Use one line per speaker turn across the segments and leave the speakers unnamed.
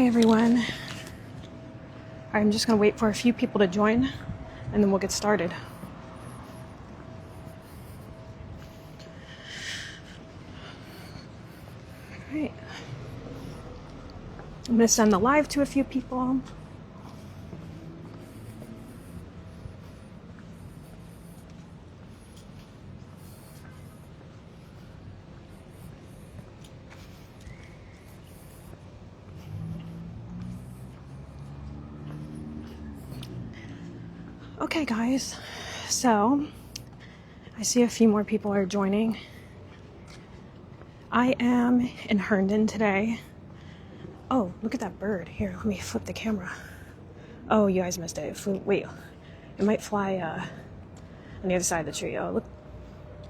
Hi everyone. I'm just going to wait for a few people to join and then we'll get started. All right. I'm going to send the live to a few people. Okay guys, so I see a few more people are joining. I am in Herndon today. Oh, look at that bird. Here, let me flip the camera. Oh, you guys missed it. It flew, wait, it might fly on the other side of the tree. Oh, look.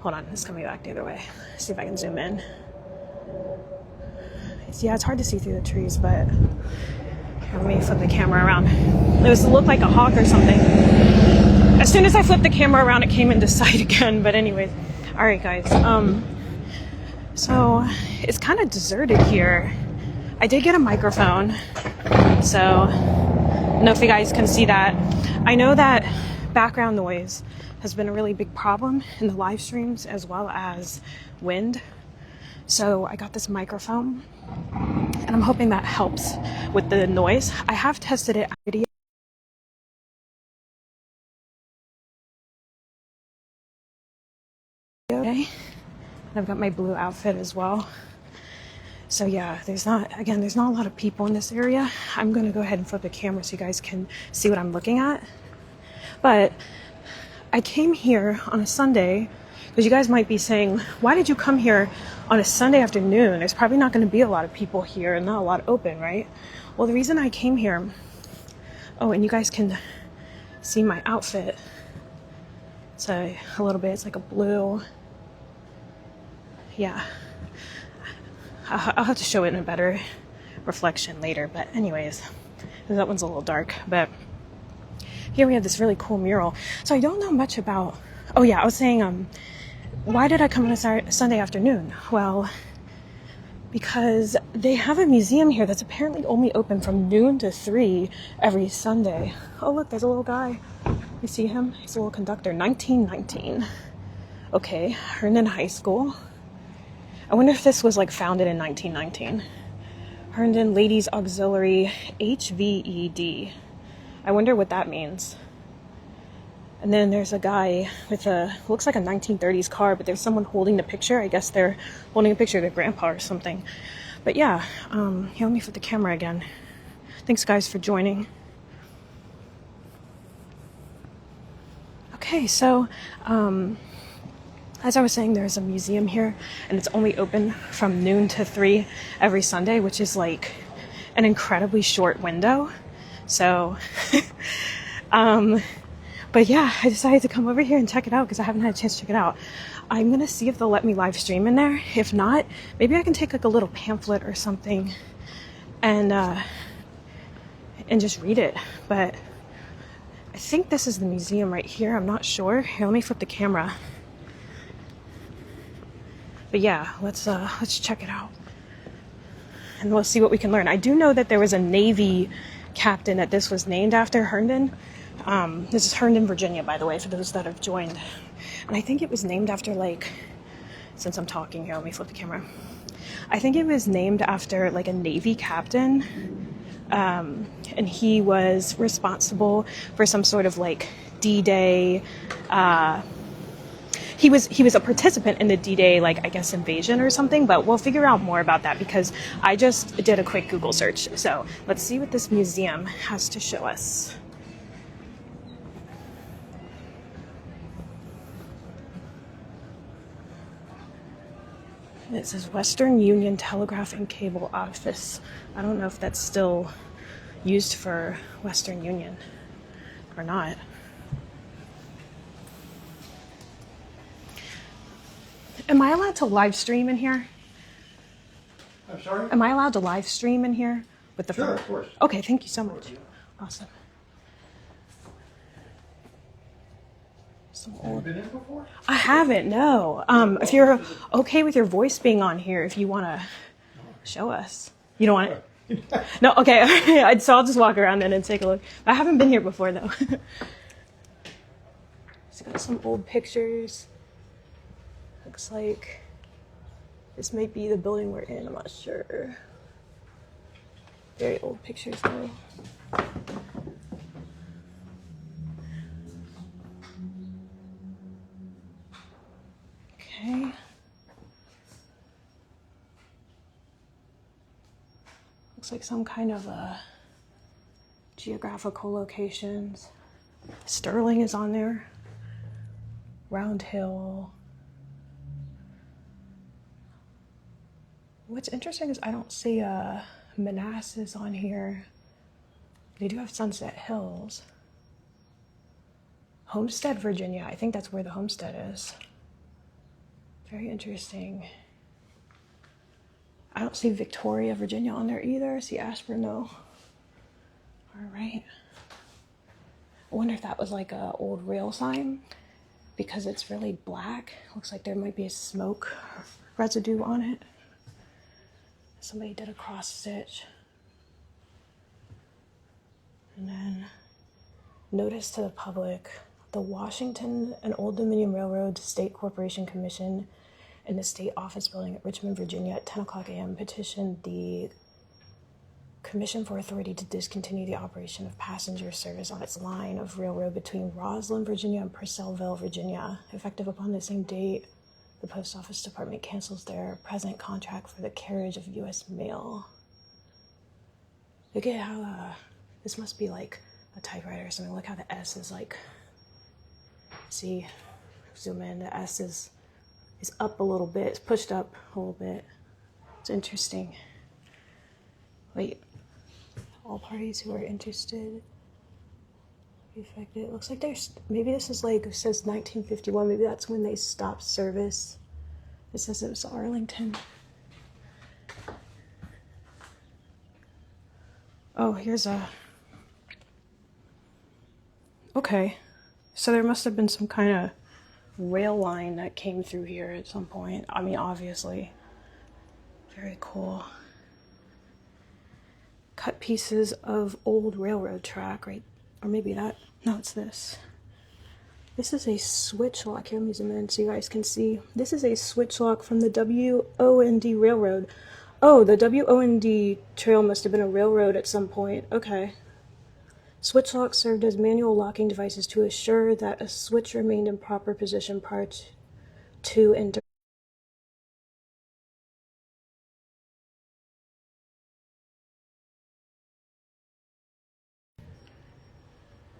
Hold on, it's coming back the other way. See if I can zoom in. Yeah, it's hard to see through the trees, but let me flip the camera around. It was to look like a hawk or something. As soon as I flipped the camera around, it came into sight again. But anyways, all right, guys. So it's kind of deserted here. I did get a microphone, so I don't know if you guys can see that. I know that background noise has been a really big problem in the live streams as well as wind. So I got this microphone and I'm hoping that helps with the noise. I have tested it out. Okay. I've got my blue outfit as well. So yeah, there's not a lot of people in this area. I'm going to go ahead and flip the camera so you guys can see what I'm looking at. But I came here on a Sunday because you guys might be saying, why did you come here on a Sunday afternoon? There's probably not going to be a lot of people here and not a lot open, right? Well, the reason I came here, oh, and you guys can see my outfit. It's a little bit, it's like a blue. Yeah. I'll have to show it in a better reflection later. But anyways, that one's a little dark. But here we have this really cool mural. So I don't know much about... Oh yeah, I was saying, why did I come on a Sunday afternoon? Well, because they have a museum here that's apparently only open from noon to 3 every Sunday. Oh look, there's a little guy. You see him? He's a little conductor. 1919. Okay, Herndon High School. I wonder if this was like founded in 1919. Herndon Ladies Auxiliary HVED. I wonder what that means. And then there's a guy with looks like a 1930s car, but there's someone holding the picture. I guess they're holding a picture of their grandpa or something. But yeah, here, let me flip the camera again. Thanks guys for joining. Okay, so, as I was saying, there's a museum here, and it's only open from noon to 3 every Sunday, which is like an incredibly short window. So, but yeah, I decided to come over here and check it out because I haven't had a chance to check it out. I'm going to see if they'll let me live stream in there. If not, maybe I can take like a little pamphlet or something and just read it. But I think this is the museum right here. I'm not sure. Here, let me flip the camera. But yeah, let's check it out. And we'll see what we can learn. I do know that there was a Navy captain that this was named after, Herndon. This is Herndon, Virginia, by the way, for those that have joined. And I think it was named after, like, since I'm talking here, let me flip the camera. I think it was named after, like, a Navy captain. And he was responsible for some sort of, like, D-Day, He was a participant in the D-Day, like, I guess, invasion or something, but we'll figure out more about that because I just did a quick Google search. So let's see what this museum has to show us. It says Western Union Telegraph and Cable Office. I don't know if that's still used for Western Union or not. Am I allowed to live stream in here?
I'm sorry?
Am I allowed to live stream in here with the phone?
Sure, of course.
Okay, thank you so much. Awesome.
Have you been in before?
I haven't, no. If you're okay with your voice being on here, if you want to show us. You don't want it? No, okay. So I'll just walk around then and take a look. I haven't been here before though. It's got some old pictures. Looks like this might be the building we're in. I'm not sure. Very old pictures though. Okay. Looks like some kind of geographical locations. Sterling is on there. Round Hill. What's interesting is I don't see Manassas on here. They do have Sunset Hills. Homestead, Virginia. I think that's where the homestead is. Very interesting. I don't see Victoria, Virginia on there either. I see Ashburn though. All right. I wonder if that was like a old rail sign because it's really black. Looks like there might be a smoke residue on it. Somebody did a cross stitch. And then notice to the public, the Washington and Old Dominion Railroad State Corporation Commission in the State Office Building at Richmond, Virginia at 10 o'clock a.m. petitioned the Commission for authority to discontinue the operation of passenger service on its line of railroad between Roslyn, Virginia and Purcellville, Virginia. Effective upon the same date, the Post Office Department cancels their present contract for the carriage of U.S. mail. Look at how, this must be like a typewriter or something. Look how the S is like, see, zoom in, the S is up a little bit. It's pushed up a little bit. It's interesting. Wait, all parties who are interested be affected. It looks like there's, maybe this is like, it says 1951. Maybe that's when they stopped service. It says it was Arlington. Oh, here's a, okay. So there must have been some kind of rail line that came through here at some point. I mean, obviously. Very cool. Cut pieces of old railroad track, right? Or maybe that, no, it's this. This is a switch lock. Here, let me zoom in so you guys can see. This is a switch lock from the WOND Railroad. Oh, the WOND trail must have been a railroad at some point. Okay. Switch locks served as manual locking devices to assure that a switch remained in proper position prior to and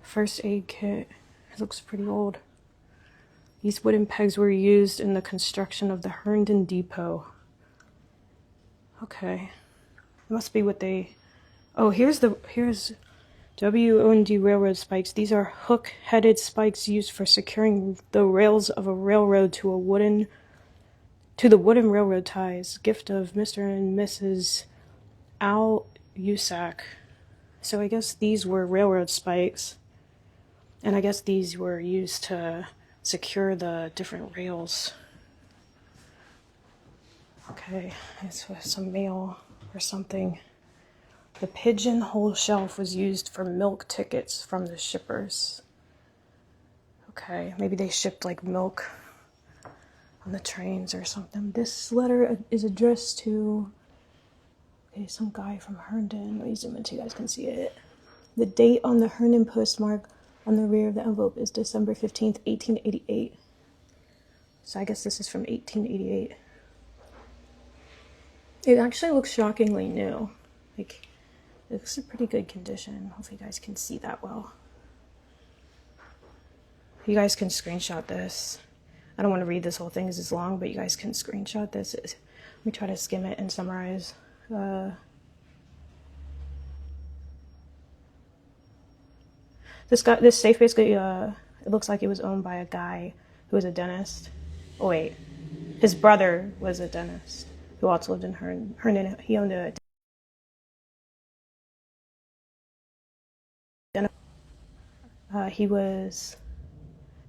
first aid kit. It looks pretty old. These wooden pegs were used in the construction of the Herndon depot. Okay. It must be what they, oh, here's WOND railroad spikes. These are hook-headed spikes used for securing the rails of a railroad to the wooden railroad ties. Gift of Mr. and Mrs. Al Usack. So I guess these were railroad spikes. And I guess these were used to secure the different rails. Okay, it's some mail or something. The pigeonhole shelf was used for milk tickets from the shippers. Okay, maybe they shipped like milk on the trains or something. This letter is addressed to, okay, some guy from Herndon. Let me zoom in so you guys can see it. The date on the Herndon postmark on the rear of the envelope is December 15th, 1888. So I guess this is from 1888. It actually looks shockingly new. Like, it looks in pretty good condition. Hopefully you guys can see that well. You guys can screenshot this. I don't want to read this whole thing because it's long, but you guys can screenshot this. Let me try to skim it and summarize. This safe basically, it looks like it was owned by a guy who was a dentist. Oh wait, his brother was a dentist who also lived in Herndon. He owned a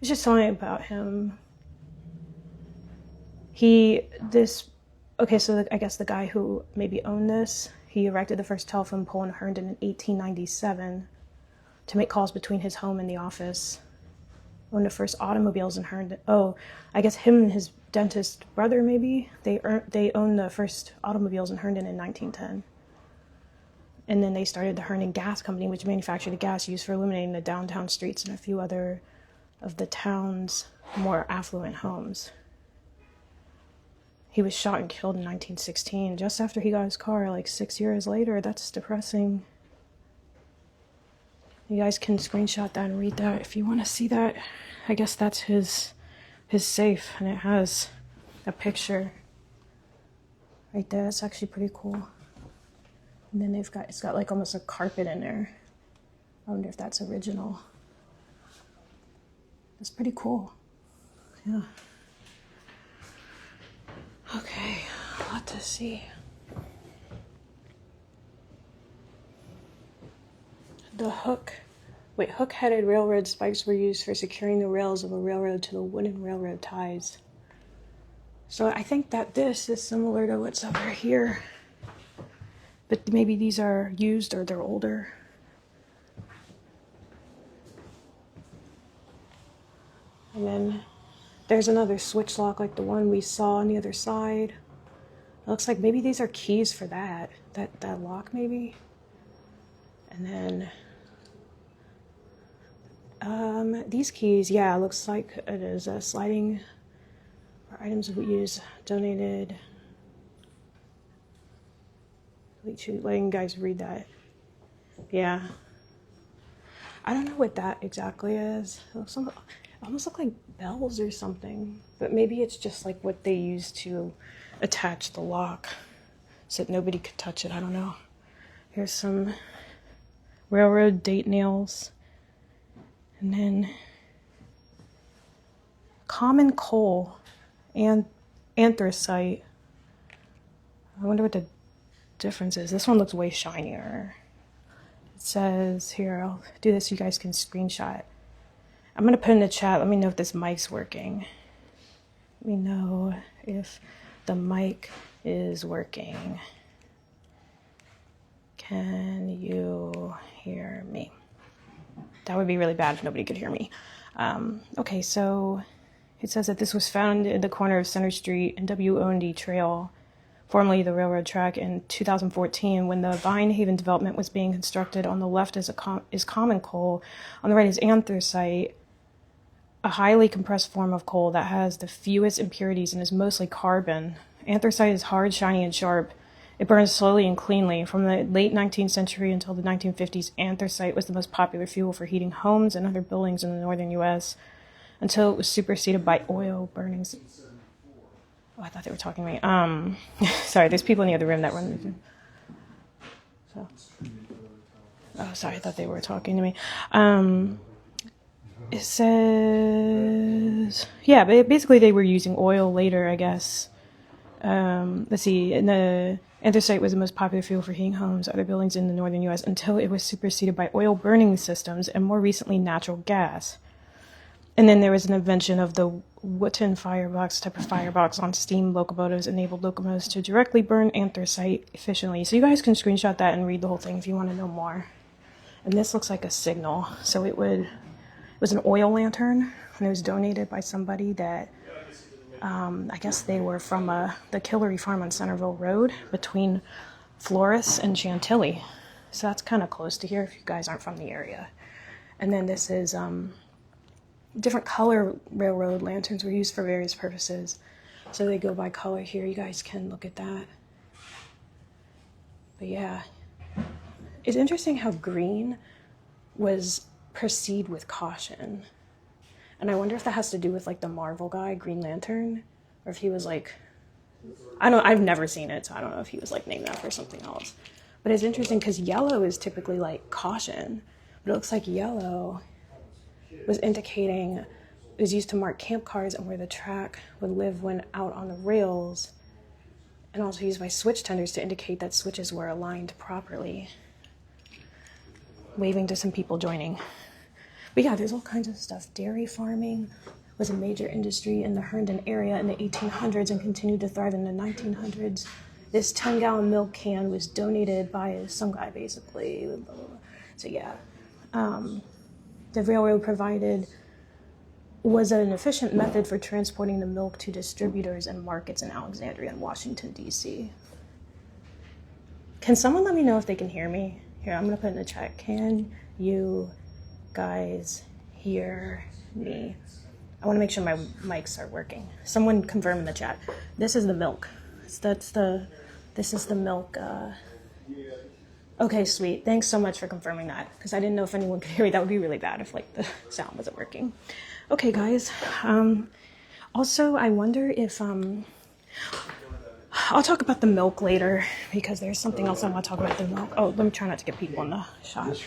it's just telling about him. Okay, so I guess the guy who maybe owned this, He erected the first telephone pole in Herndon in 1897 to make calls between his home and the office. Owned the first automobiles in Herndon. Oh, I guess him and his dentist brother, maybe, they owned the first automobiles in Herndon in 1910. And then they started the Herndon Gas Company, which manufactured the gas used for illuminating the downtown streets and a few other of the town's more affluent homes. He was shot and killed in 1916, just after he got his car, like 6 years later. That's depressing. You guys can screenshot that and read that if you want to see that. I guess that's his safe, and it has a picture right there. That's actually pretty cool. And then it's got like almost a carpet in there. I wonder if that's original. That's pretty cool. Yeah. Okay, a lot to see. Hook-headed railroad spikes were used for securing the rails of a railroad to the wooden railroad ties. So I think that this is similar to what's over here. But maybe these are used or they're older. And then there's another switch lock like the one we saw on the other side. It looks like maybe these are keys for that lock maybe. And then these keys, yeah, looks like it is a sliding for items we use, donated. Letting guys read that. Yeah. I don't know what that exactly is. It looks almost look like bells or something, but maybe it's just like what they use to attach the lock so that nobody could touch it. I don't know. Here's some railroad date nails, and then common coal and anthracite. I wonder what the difference is. This one looks way shinier. It says here, I'll do this so you guys can screenshot. I'm going to put in the chat, let me know if this mic's working. Let me know if the mic is working. Can you hear me? That would be really bad if nobody could hear me. Okay, so it says that this was found in the corner of Center Street and ootd Trail, formerly the railroad track, in 2014 when the Vinehaven development was being constructed. On the left is common coal, on the right is anthracite, a highly compressed form of coal that has the fewest impurities and is mostly carbon. Anthracite is hard, shiny, and sharp. It burns slowly and cleanly. From the late 19th century until the 1950s, anthracite was the most popular fuel for heating homes and other buildings in the northern U.S. until it was superseded by oil burning. Oh, I thought they were talking to me. Sorry, there's people in the other room that run. So. Oh, sorry, I thought they were talking to me. It says, yeah, but basically they were using oil later, I guess. Let's see, and the anthracite was the most popular fuel for heating homes, other buildings in the northern U.S. until it was superseded by oil burning systems and more recently natural gas. And then there was an invention of the Wooten firebox type of firebox on steam locomotives, enabled locomotives to directly burn anthracite efficiently. So you guys can screenshot that and read the whole thing if you want to know more. And this looks like a signal. So it was an oil lantern, and it was donated by somebody that I guess they were from the Killery farm on Centerville Road between Florence and Chantilly. So that's kind of close to here if you guys aren't from the area. And then this is different color railroad lanterns were used for various purposes. So they go by color here. You guys can look at that. But yeah, it's interesting how green was proceed with caution. And I wonder if that has to do with like the Marvel guy, Green Lantern, or if he was like, I've never seen it, so I don't know if he was like named that for something else. But it's interesting because yellow is typically like caution, but it looks like yellow was used to mark camp cars and where the track would live when out on the rails, and also used by switch tenders to indicate that switches were aligned properly. Waving to some people joining. But yeah, there's all kinds of stuff. Dairy farming was a major industry in the Herndon area in the 1800s and continued to thrive in the 1900s. This 10-gallon milk can was donated by some guy, basically. Blah, blah, blah. So yeah, the railroad provided was an efficient method for transporting the milk to distributors and markets in Alexandria and Washington, D.C. Can someone let me know if they can hear me? Here, I'm going to put in the chat. Can you guys hear me? I want to make sure my mics are working. Someone confirm in the chat. This is the milk. This is the milk. Okay, sweet. Thanks so much for confirming that, because I didn't know if anyone could hear me. That would be really bad if like the sound wasn't working. Okay, guys. Also, I wonder if I'll talk about the milk later, because there's something else I want to talk about the milk. Oh, let me try not to get people in the shot.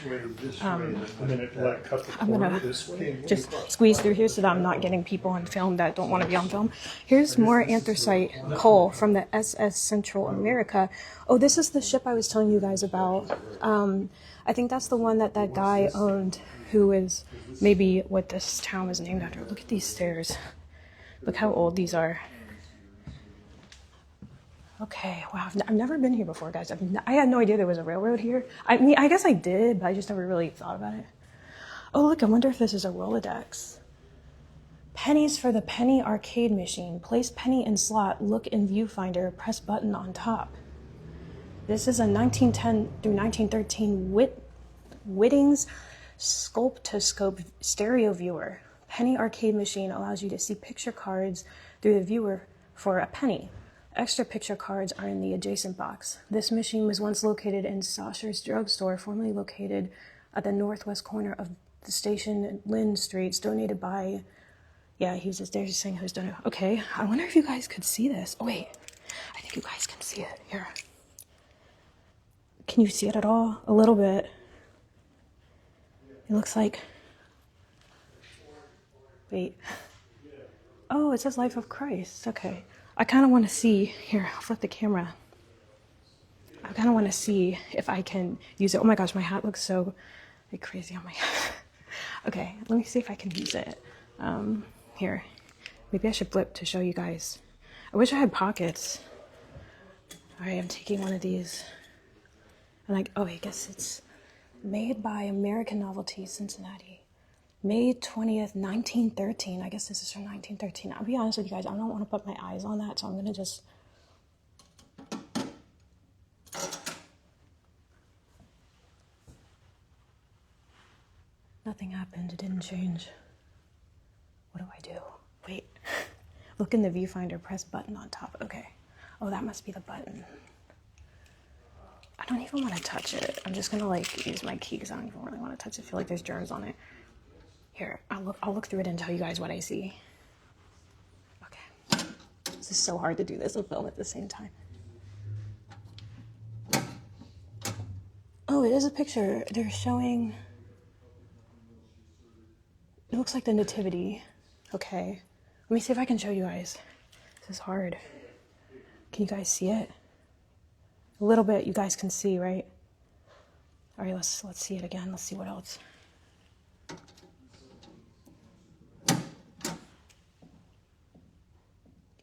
I'm gonna just squeeze through here so that I'm not getting people on film that don't want to be on film. Here's more anthracite coal from the SS Central America. Oh, this is the ship I was telling you guys about. I think that's the one that guy owned, who is maybe what this town is named after. Look at these stairs. Look how old these are. Okay, wow, I've never been here before, guys. I had no idea there was a railroad here. I mean, I guess I did, but I just never really thought about it. Oh, look, I wonder if this is a Rolodex. Pennies for the penny arcade machine. Place penny in slot, look in viewfinder, press button on top. This is a 1910 through 1913 Whitting's Sculptoscope stereo viewer. Penny arcade machine allows you to see picture cards through the viewer for a penny. Extra picture cards are in the adjacent box. This machine was once located in Sausher's Drugstore, formerly located at the northwest corner of the station Lynn Streets, donated by, yeah, they're just saying who's donated. Okay, I wonder if you guys could see this. Oh, wait, I think you guys can see it. Here. Can you see it at all? A little bit. It looks like, wait. Oh, it says Life of Christ. Okay. I kind of want to see, here, I'll flip the camera. I kind of want to see if I can use it. Oh my gosh, my hat looks so like crazy on my head. Okay, let me see if I can use it. Here, maybe I should flip to show you guys. I wish I had pockets. All right, I'm taking one of these. And oh, I guess it's made by American Novelty, Cincinnati. May 20th, 1913. I guess this is from 1913. I'll be honest with you guys, I don't want to put my eyes on that, so I'm going to just... Nothing happened. It didn't change. What do I do? Wait. Look in the viewfinder. Press button on top. Okay. Oh, that must be the button. I don't even want to touch it. I'm just going to use my key because I don't even really want to touch it. I feel like there's germs on it. Here, I'll look through it and tell you guys what I see. Okay. This is so hard to do this and film at the same time. Oh, it is a picture. They're showing... It looks like the Nativity. Okay. Let me see if I can show you guys. This is hard. Can you guys see it? A little bit you guys can see, right? All right, let's see it again. Let's see what else.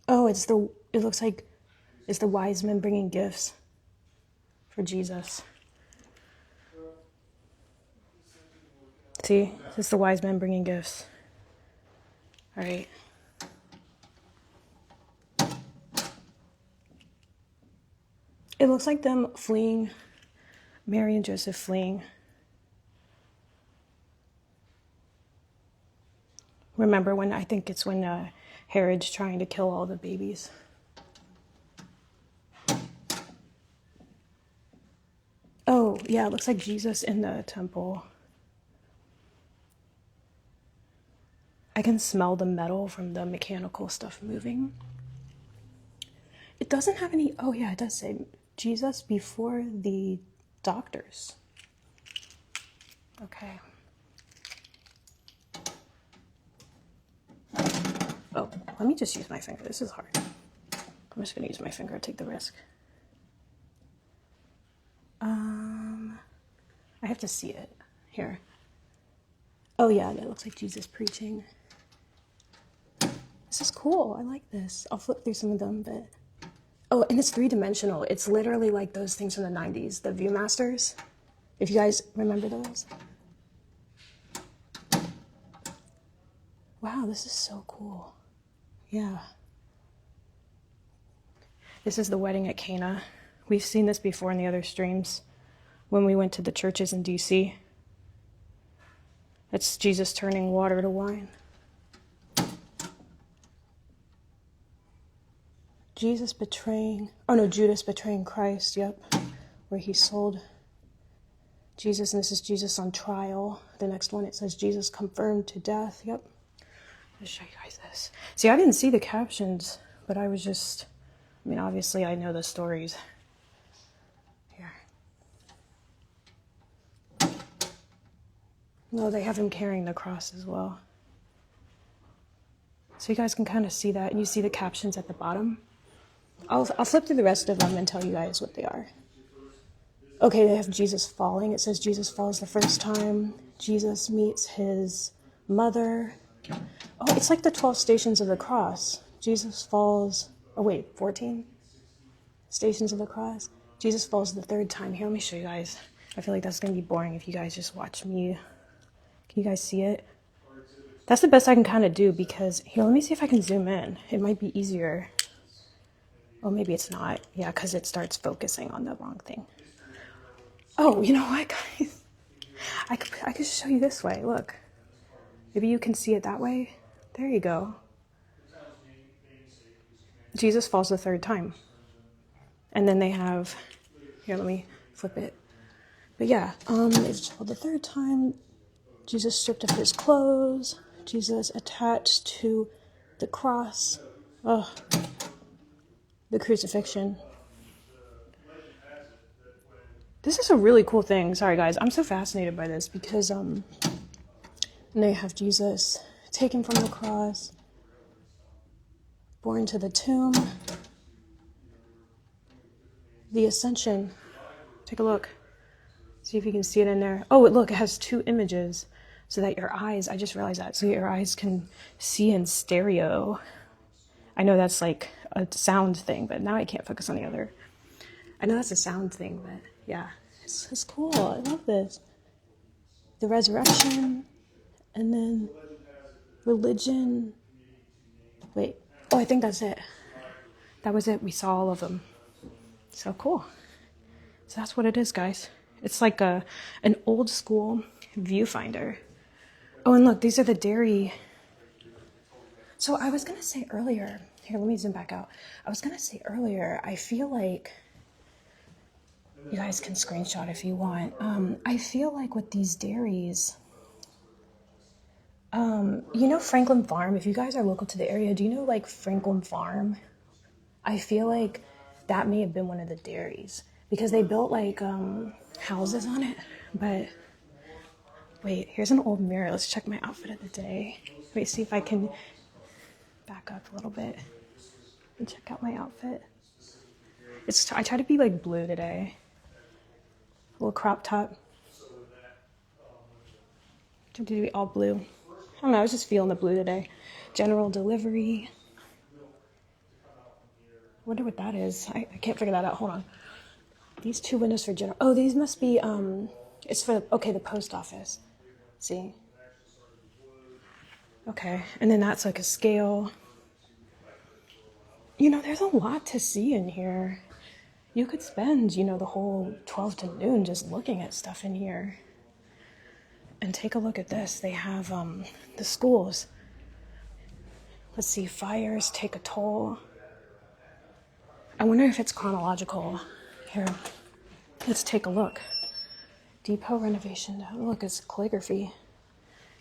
Oh, it looks like it's the wise men bringing gifts for Jesus. See, it's the wise men bringing gifts. All right. It looks like them fleeing, Mary and Joseph fleeing. Remember when, I think it's when Herod's trying to kill all the babies. Oh, yeah, it looks like Jesus in the temple. I can smell the metal from the mechanical stuff moving. It doesn't have any, oh yeah, it does say Jesus before the doctors. Okay. Oh, let me just use my finger. This is hard. I'm just gonna use my finger, take the risk. I have to see it. Here. Oh yeah, that looks like Jesus preaching. This is cool. I like this. I'll flip through some of them, but Oh, and it's three-dimensional. It's literally like those things from the 90s, the Viewmasters. If you guys remember those. Wow, this is so cool. Yeah. This is the wedding at Cana. We've seen this before in the other streams when we went to the churches in DC. It's Jesus turning water to wine. Judas betraying Christ, yep. Where he sold Jesus, and this is Jesus on trial. The next one, it says Jesus confirmed to death, yep. I'll show you guys this. See, I didn't see the captions, but I was just, obviously I know the stories. Here. No, they have him carrying the cross as well. So you guys can kind of see that, and you see the captions at the bottom. I'll flip through the rest of them and tell you guys what they are. Okay, they have Jesus falling. It says Jesus falls the first time. Jesus meets his mother. Oh, it's like the 12 stations of the cross. Jesus falls, 14 stations of the cross. Jesus falls the third time. Here, let me show you guys. I feel like that's going to be boring if you guys just watch me. Can you guys see it? That's the best I can kind of do because, here, let me see if I can zoom in. It might be easier. Oh, maybe it's not. Yeah, because it starts focusing on the wrong thing. Oh, you know what, guys? I could show you this way. Look. Maybe you can see it that way. There you go. Jesus falls the third time. And then they have, here, let me flip it. But yeah, it's for the third time. Jesus stripped of his clothes. Jesus attached to the cross. Oh, the crucifixion. This is a really cool thing. Sorry, guys. I'm so fascinated by this because they have Jesus taken from the cross, borne to the tomb, the ascension. Take a look. See if you can see it in there. Oh, look, it has two images so that your eyes, I just realized that, so your eyes can see in stereo. I know that's like a sound thing, but now I can't focus on the other. I know that's a sound thing, but yeah, it's cool. I love this. The resurrection, and then religion. Wait, oh, I think that's it. That was it. We saw all of them. So cool. So that's what it is, guys. It's like an old school viewfinder. Oh, and look, these are the dairy. So I was going to say earlier, here, let me zoom back out. I was going to say earlier, I feel like, you guys can screenshot if you want. I feel like with these dairies, you know Franklin Farm? If you guys are local to the area, do you know like Franklin Farm? I feel like that may have been one of the dairies because they built like houses on it. But wait, here's an old mirror. Let's check my outfit of the day. Wait, see if I can back up a little bit and check out my outfit. I try to be like blue today. A little crop top. To be all blue. I don't know, I was just feeling the blue today. General delivery. Wonder what that is. I can't figure that out. Hold on. These two windows for general. Oh, these must be, it's for, okay, the post office. See? Okay, and then that's like a scale. You know, there's a lot to see in here. You could spend, the whole 12 to noon just looking at stuff in here. And take a look at this. They have the schools. Let's see, fires take a toll. I wonder if it's chronological. Here, let's take a look. Depot renovation. Oh, look, it's calligraphy.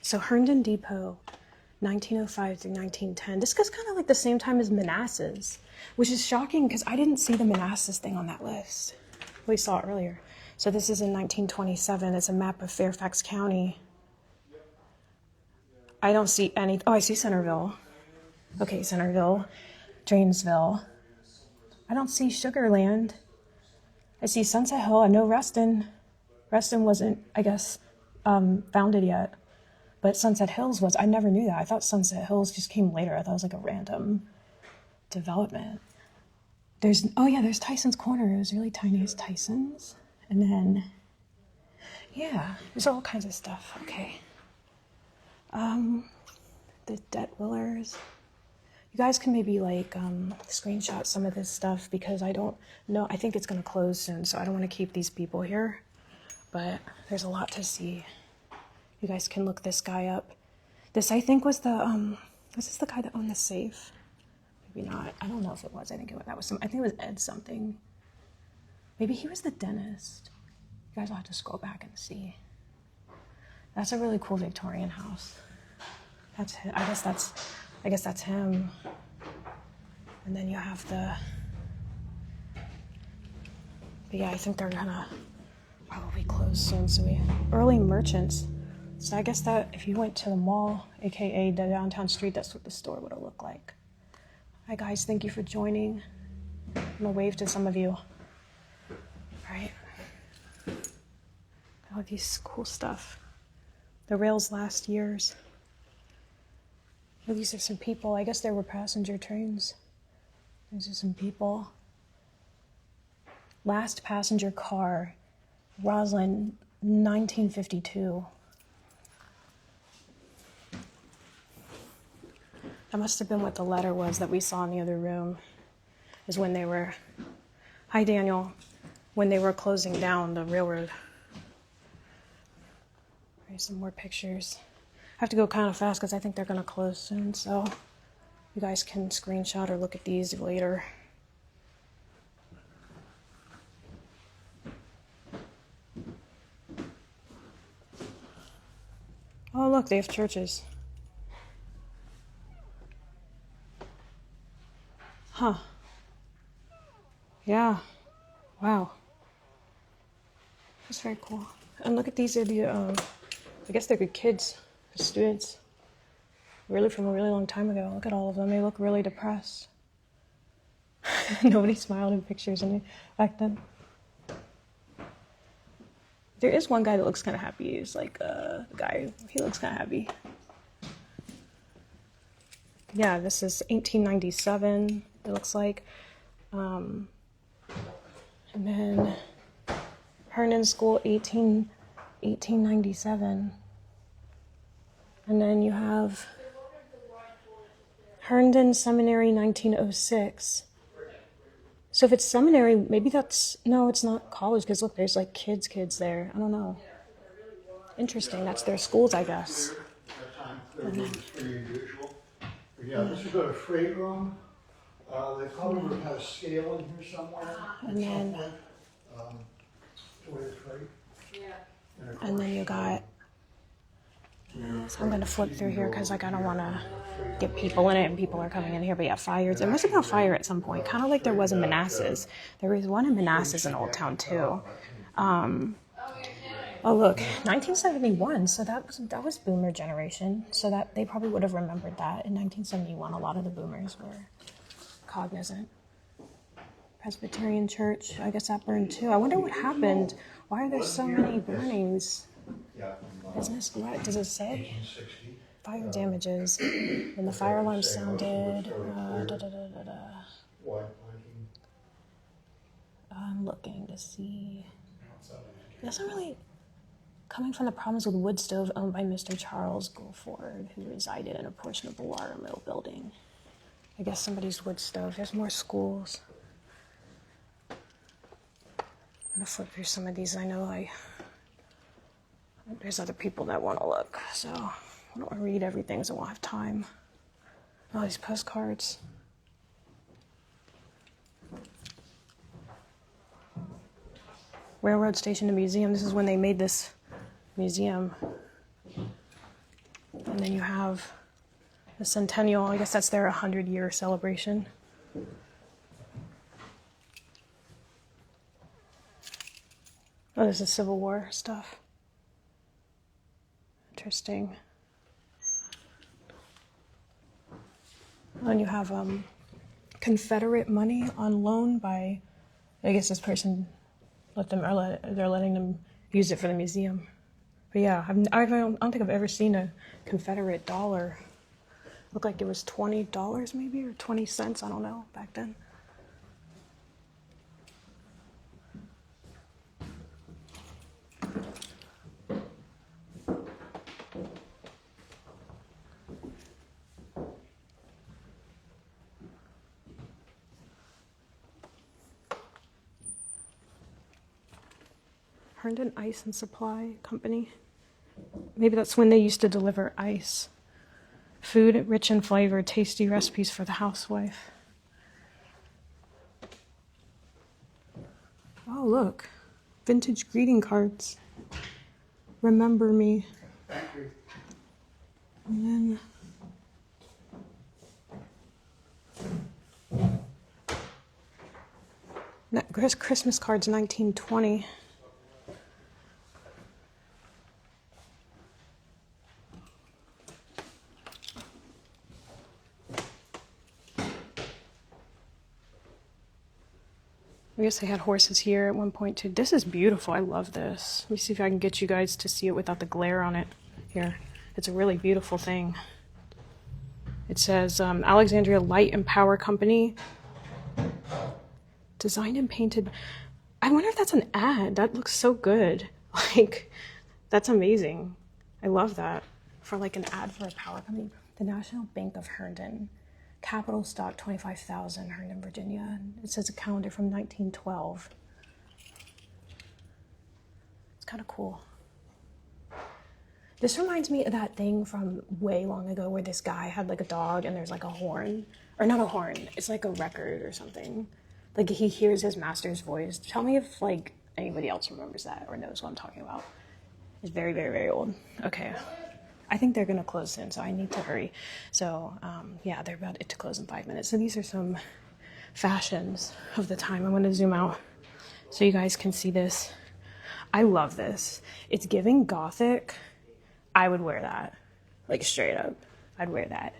So Herndon Depot, 1905 through 1910. This goes kind of like the same time as Manassas, which is shocking because I didn't see the Manassas thing on that list. We saw it earlier. So this is in 1927. It's a map of Fairfax County. I don't see any. Oh, I see Centerville. Okay, Centerville, Dranesville. I don't see Sugarland. I see Sunset Hill. I know Reston. Reston wasn't, I guess, founded yet. But Sunset Hills was. I never knew that. I thought Sunset Hills just came later. I thought it was like a random development. there's Tyson's Corner. It was really tiny as Tyson's. And then, yeah, there's all kinds of stuff. Okay. The debt willers. You guys can maybe like screenshot some of this stuff because I don't know. I think it's going to close soon, so I don't want to keep these people here. But there's a lot to see. You guys can look this guy up. This, I think, was the, was this the guy that owned the safe? Maybe not. I don't know if it was. I think it was Ed something. Maybe he was the dentist. You guys will have to scroll back and see. That's a really cool Victorian house. That's him. I guess that's him. And then you have but yeah, I think they're gonna probably close soon. So early merchants. So I guess that if you went to the mall, aka the downtown street, that's what the store would have looked like. Hi guys, thank you for joining. I'm gonna wave to some of you. All right. All these cool stuff. The rails last years. Oh, these are some people. I guess there were passenger trains. These are some people. Last passenger car, Roslyn, 1952. That must have been what the letter was that we saw in the other room, is when they were, hi Daniel, when they were closing down the railroad. Here's some more pictures. I have to go kind of fast because I think they're going to close soon, so you guys can screenshot or look at these later. Oh, look, they have churches. Huh. Yeah. Wow. That's very cool. And look at these are the, I guess they're good kids, students. Really from a really long time ago. Look at all of them. They look really depressed. Nobody smiled in pictures back then. There is one guy that looks kind of happy. He's like a guy. He looks kind of happy. Yeah, this is 1897. It looks like. And then Herndon School, 1897. And then you have Herndon Seminary, 1906. So if it's seminary, maybe no, it's not college, because look, there's like kids there. I don't know. Interesting, that's their schools, I guess.
Yeah, this is a freight room. They probably would have had a scale in here somewhere.
And then, and then you got, so I'm going to flip through here because like I don't want to get people in it and people are coming in here. But yeah, fires. There must have been a fire at some point, kind of like there was in Manassas. There was one in Manassas in Old Town too. Oh look, 1971. So that was Boomer generation. So that they probably would have remembered that in 1971. A lot of the Boomers were cognizant. Presbyterian Church. I guess that burned too. I wonder what happened. Why are there so many burnings? Business? What does it say? Fire damages. When the fire alarm sounded. I'm looking to see. That's not really coming from the problems with wood stove owned by Mr. Charles Guilford, who resided in a portion of the water mill building. I guess somebody's wood stove. There's more schools. I'm gonna flip through some of these. I know there's other people that want to look, so I don't want to read everything because I won't have time. All these postcards. Railroad station to museum. This is when they made this museum. And then you have the Centennial. I guess that's their 100-year celebration. Oh, this is Civil War stuff. Interesting. And you have Confederate money on loan by, I guess this person they're letting them use it for the museum. But yeah, I don't think I've ever seen a Confederate dollar. Looked like it was $20 maybe, or 20 cents, I don't know, back then. Herndon Ice and Supply Company. Maybe that's when they used to deliver ice. Food rich in flavor, tasty recipes for the housewife. Oh, look. Vintage greeting cards. Remember me.
Thank you.
And then Christmas cards, 1920. I guess they had horses here at one point too. This is beautiful. I love this. Let me see if I can get you guys to see it without the glare on it. Here. It's a really beautiful thing. It says Alexandria Light and Power Company. Designed and painted. I wonder if that's an ad. That looks so good. Like, that's amazing. I love that. For like an ad for a power company. The National Bank of Herndon. Capital stock 25,000, Herndon, Virginia. It says a calendar from 1912. It's kind of cool. This reminds me of that thing from way long ago where this guy had like a dog and there's like a horn. Or not a horn, it's like a record or something. Like he hears his master's voice. Tell me if like anybody else remembers that or knows what I'm talking about. It's very, very, very old. Okay. I think they're going to close soon, so I need to hurry. So, yeah, they're about to close in 5 minutes. So these are some fashions of the time. I'm going to zoom out so you guys can see this. I love this. It's giving gothic. I would wear that. Like, straight up. I'd wear that.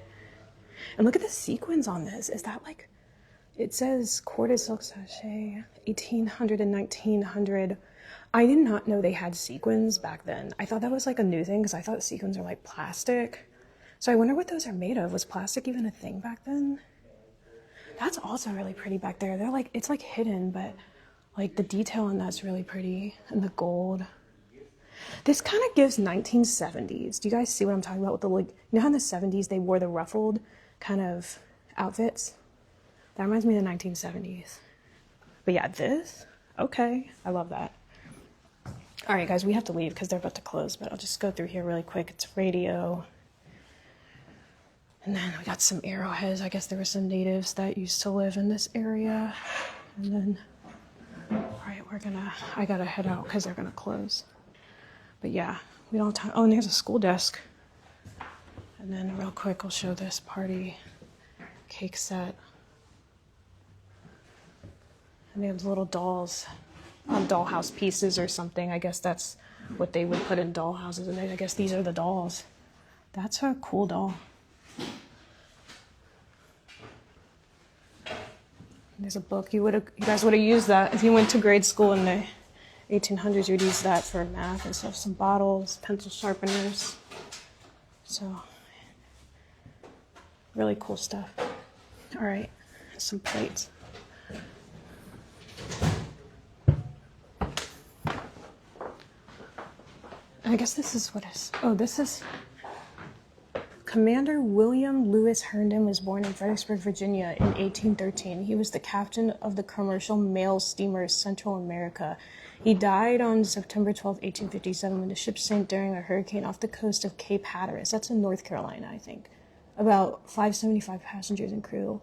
And look at the sequins on this. Is that like... It says corded silk sachet, 1800 and 1900. I did not know they had sequins back then. I thought that was like a new thing because I thought sequins are like plastic. So I wonder what those are made of. Was plastic even a thing back then? That's also really pretty back there. They're like, it's like hidden, but like the detail on that's really pretty. And the gold. This kind of gives 1970s. Do you guys see what I'm talking about with the like, you know how in the 70s they wore the ruffled kind of outfits? That reminds me of the 1970s. But yeah, this, okay. I love that. All right, guys, we have to leave because they're about to close, but I'll just go through here really quick. It's radio. And then we got some arrowheads. I guess there were some natives that used to live in this area. And then, all right, I gotta head out because they're gonna close. But yeah, we don't have time. Oh, and there's a school desk. And then real quick, I'll show this party cake set. And they have little dolls. Dollhouse pieces or something. I guess that's what they would put in dollhouses. And I guess these are the dolls. That's a cool doll. There's a book. You guys would have used that if you went to grade school in the 1800s. You'd use that for math and stuff. Some bottles, pencil sharpeners. So really cool stuff. All right, some plates. I guess this is what is. Oh, this is. Commander William Lewis Herndon was born in Fredericksburg, Virginia in 1813. He was the captain of the commercial mail steamer Central America. He died on September 12, 1857, when the ship sank during a hurricane off the coast of Cape Hatteras. That's in North Carolina, I think. About 575 passengers and crew.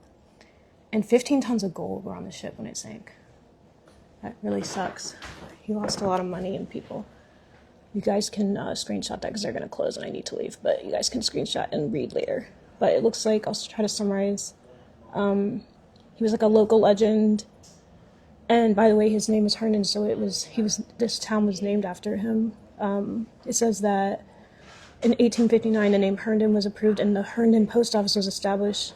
And 15 tons of gold were on the ship when it sank. That really sucks. He lost a lot of money and people. You guys can screenshot that because they're going to close and I need to leave. But you guys can screenshot and read later. But it looks like, I'll try to summarize. He was like a local legend. And by the way, his name is Herndon, so this town was named after him. It says that in 1859, the name Herndon was approved and the Herndon post office was established.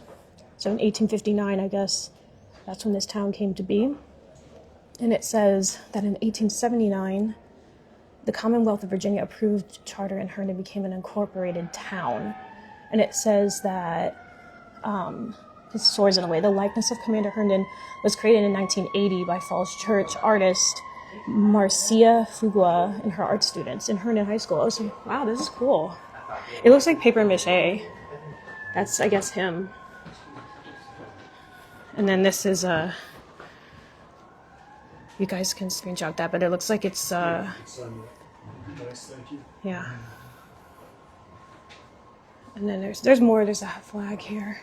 So in 1859, I guess, that's when this town came to be. And it says that in 1879, the Commonwealth of Virginia approved charter and Herndon became an incorporated town. And it says that, it soars in a way, the likeness of Commander Herndon was created in 1980 by Falls Church artist Marcia Fugua and her art students in Herndon High School. Oh, so, wow, this is cool. It looks like paper mache. That's, I guess, him. And then this is You guys can screenshot that, but it looks like it's
Nice, thank you.
yeah. And then there's more. There's a flag here.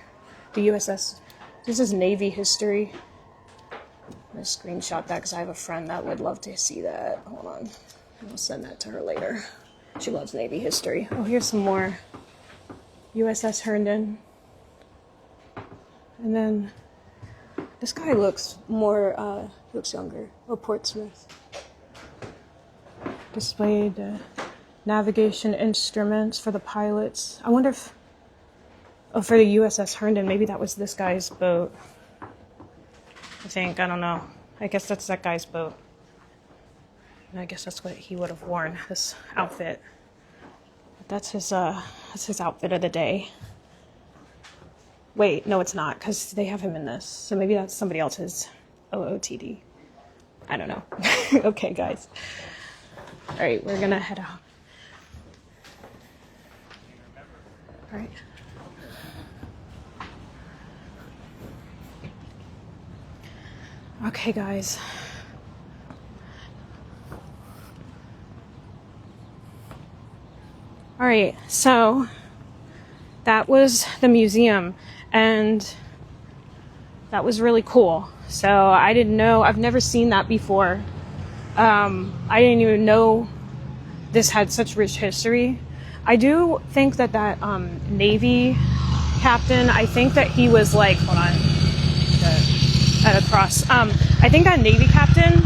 The USS. This is Navy history. I'm gonna screenshot that because I have a friend that would love to see that. Hold on. I'll send that to her later. She loves Navy history. Oh, here's some more. USS Herndon. And then this guy looks more, looks younger. Oh, Portsmouth. Displayed navigation instruments for the pilots. I wonder if, oh, for the USS Herndon, maybe that was this guy's boat. I think, I don't know. I guess that's that guy's boat. And I guess that's what he would have worn, this outfit. That's his outfit of the day. Wait, no, it's not, because they have him in this. So maybe that's somebody else's ootd. I don't know. Okay, guys. All right, we're gonna head out. All right. Okay, guys. All right, so that was the museum, and that was really cool. So I didn't know, I've never seen that before. I didn't even know this had such rich history. I do think that Navy captain, I think that he was like, hold on, at a cross. I think that Navy captain,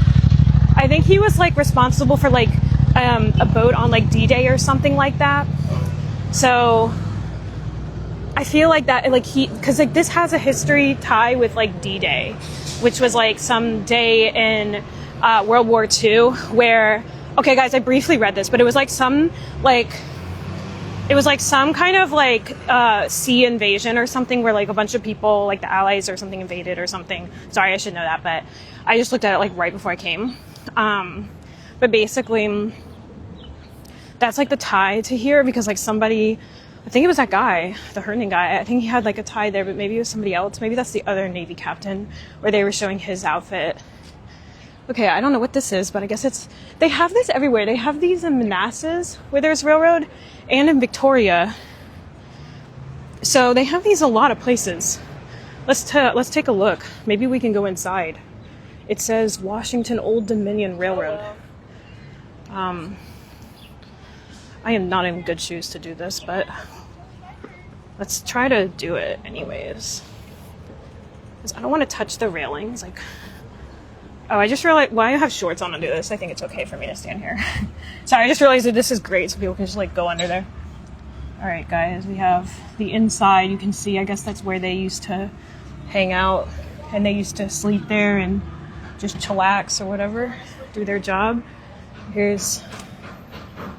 I think he was like responsible for like a boat on like D-Day or something like that. So I feel like that, like because like this has a history tie with like D-Day, which was like some day in World War II where, okay guys, I briefly read this, but it was like some kind of like sea invasion or something where like a bunch of people, like the Allies or something, invaded or something. Sorry, I should know that, but I just looked at it like right before I came. But basically, that's like the tie to here because like somebody, I think it was that guy, the Herndon guy, I think he had like a tie there, but maybe it was somebody else. Maybe that's the other Navy captain where they were showing his outfit. Okay, I don't know what this is, but I guess they have this everywhere. They have these in Manassas where there's railroad and in Victoria. So they have these a lot of places. Let's take a look. Maybe we can go inside. It says Washington Old Dominion Railroad. I am not in good shoes to do this, but let's try to do it anyways. Because I don't want to touch the railings. Like, oh, I just realized, well, I have shorts on to do this. I think it's okay for me to stand here. Sorry, I just realized that this is great so people can just like go under there. All right, guys, we have the inside. You can see, I guess that's where they used to hang out and they used to sleep there and just chillax or whatever, do their job. Here's,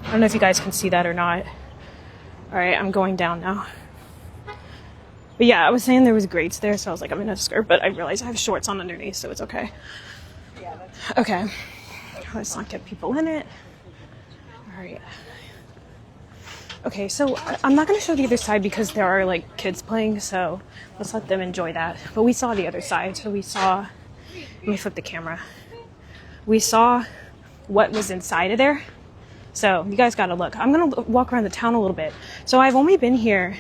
I don't know if you guys can see that or not. All right, I'm going down now. But yeah, I was saying there was grates there, so I was like, I'm in a skirt, but I realized I have shorts on underneath, so it's okay. Okay, let's not get people in it. All right. Okay, so I'm not going to show the other side because there are like kids playing, so let's let them enjoy that. But we saw the other side, so we saw, let me flip the camera. We saw what was inside of there. So you guys got to look. I'm going to walk around the town a little bit. So I've only been here.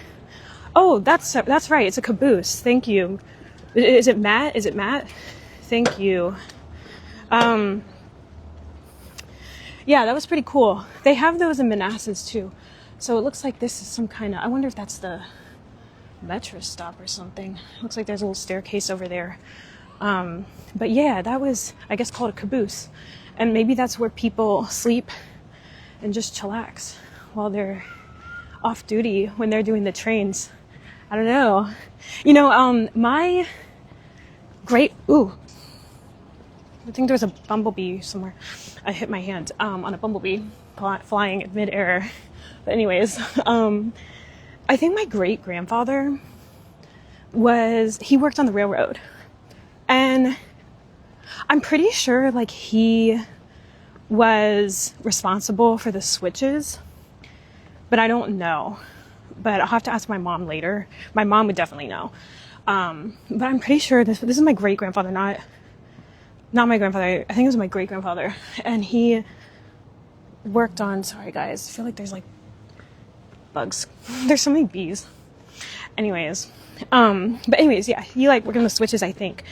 Oh, that's right. It's a caboose. Thank you. Is it Matt? Is it Matt? Thank you. Yeah, that was pretty cool. They have those in Manassas too. So it looks like this is some kind of, I wonder if that's the metro stop or something. Looks like there's a little staircase over there. But yeah, that was, I guess, called a caboose. And maybe that's where people sleep and just chillax while they're off duty when they're doing the trains. I don't know. You know, my great, ooh, I think there's a bumblebee somewhere. I hit my hand on a bumblebee flying in midair. But anyways, I think my great grandfather he worked on the railroad. And I'm pretty sure like he was responsible for the switches, but I don't know. But I'll have to ask my mom later. My mom would definitely know. But I'm pretty sure this is my great grandfather, not not my grandfather, I think it was my great-grandfather, and he worked on, sorry guys, I feel like there's like bugs. There's so many bees. Anyways, yeah, he like worked on the switches, I think.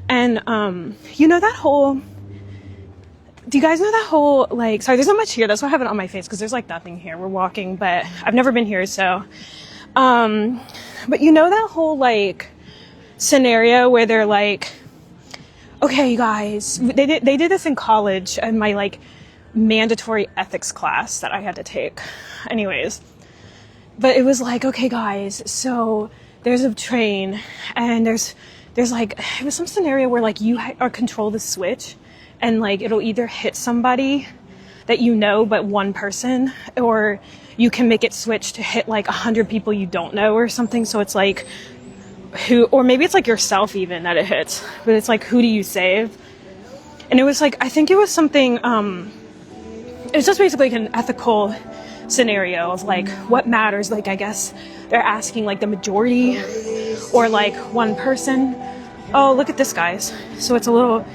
And, you know that whole, do you guys know that whole, like, sorry, there's not much here, that's why I have it on my face, because there's like nothing here, we're walking, but I've never been here, so, but you know that whole, like, scenario where they're like, okay, you guys, they did this in college, in my, like, mandatory ethics class that I had to take, anyways, but it was like, okay, guys, so there's a train, and there's like, it was some scenario where, like, you control the switch, and, like, it'll either hit somebody that you know, but one person, or you can make it switch to hit, like, 100 people you don't know or something, so it's, like, who, or maybe it's, like, yourself even that it hits, but it's, like, who do you save? And it was, like, I think it was something, it was just basically like an ethical scenario of, like, what matters, like, I guess they're asking, like, the majority, or, like, one person. Oh, look at this, guys. So it's a little,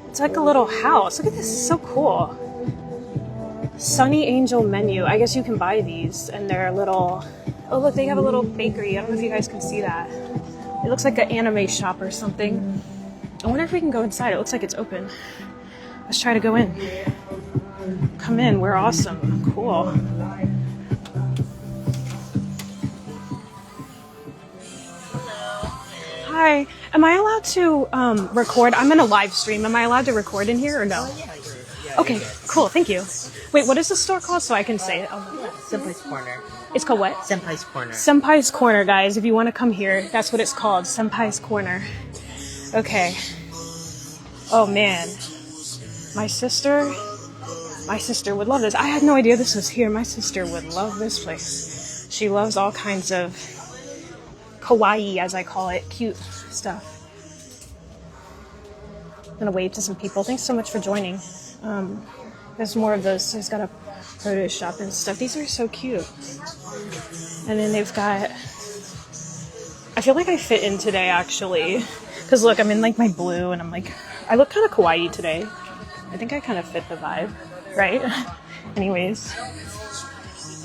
it's like a little house. Look at this, it's so cool. Sunny Angel menu. I guess you can buy these, and they're little, oh look, they have a little bakery. I don't know if you guys can see that. It looks like an anime shop or something. I wonder if we can go inside. It looks like it's open. Let's try to go in. Come in, we're awesome. Cool. Hi, am I allowed to record? I'm in a live stream. Am I allowed to record in here or no?
Yeah,
okay, cool, thank you. Wait, what is the store called so I can say it?
Senpai's Corner.
It's called what?
Senpai's Corner.
Senpai's Corner, guys. If you want to come here, that's what it's called. Senpai's Corner. Okay. Oh, man. My sister would love this. I had no idea this was here. My sister would love this place. She loves all kinds of kawaii, as I call it, cute stuff. I'm gonna wave to some people. Thanks so much for joining. There's more of those. There's got a produce shop and stuff. These are so cute. And then they've got, I feel like I fit in today actually. Because look, I'm in like my blue and I'm like, I look kind of kawaii today. I think I kind of fit the vibe, right? Anyways.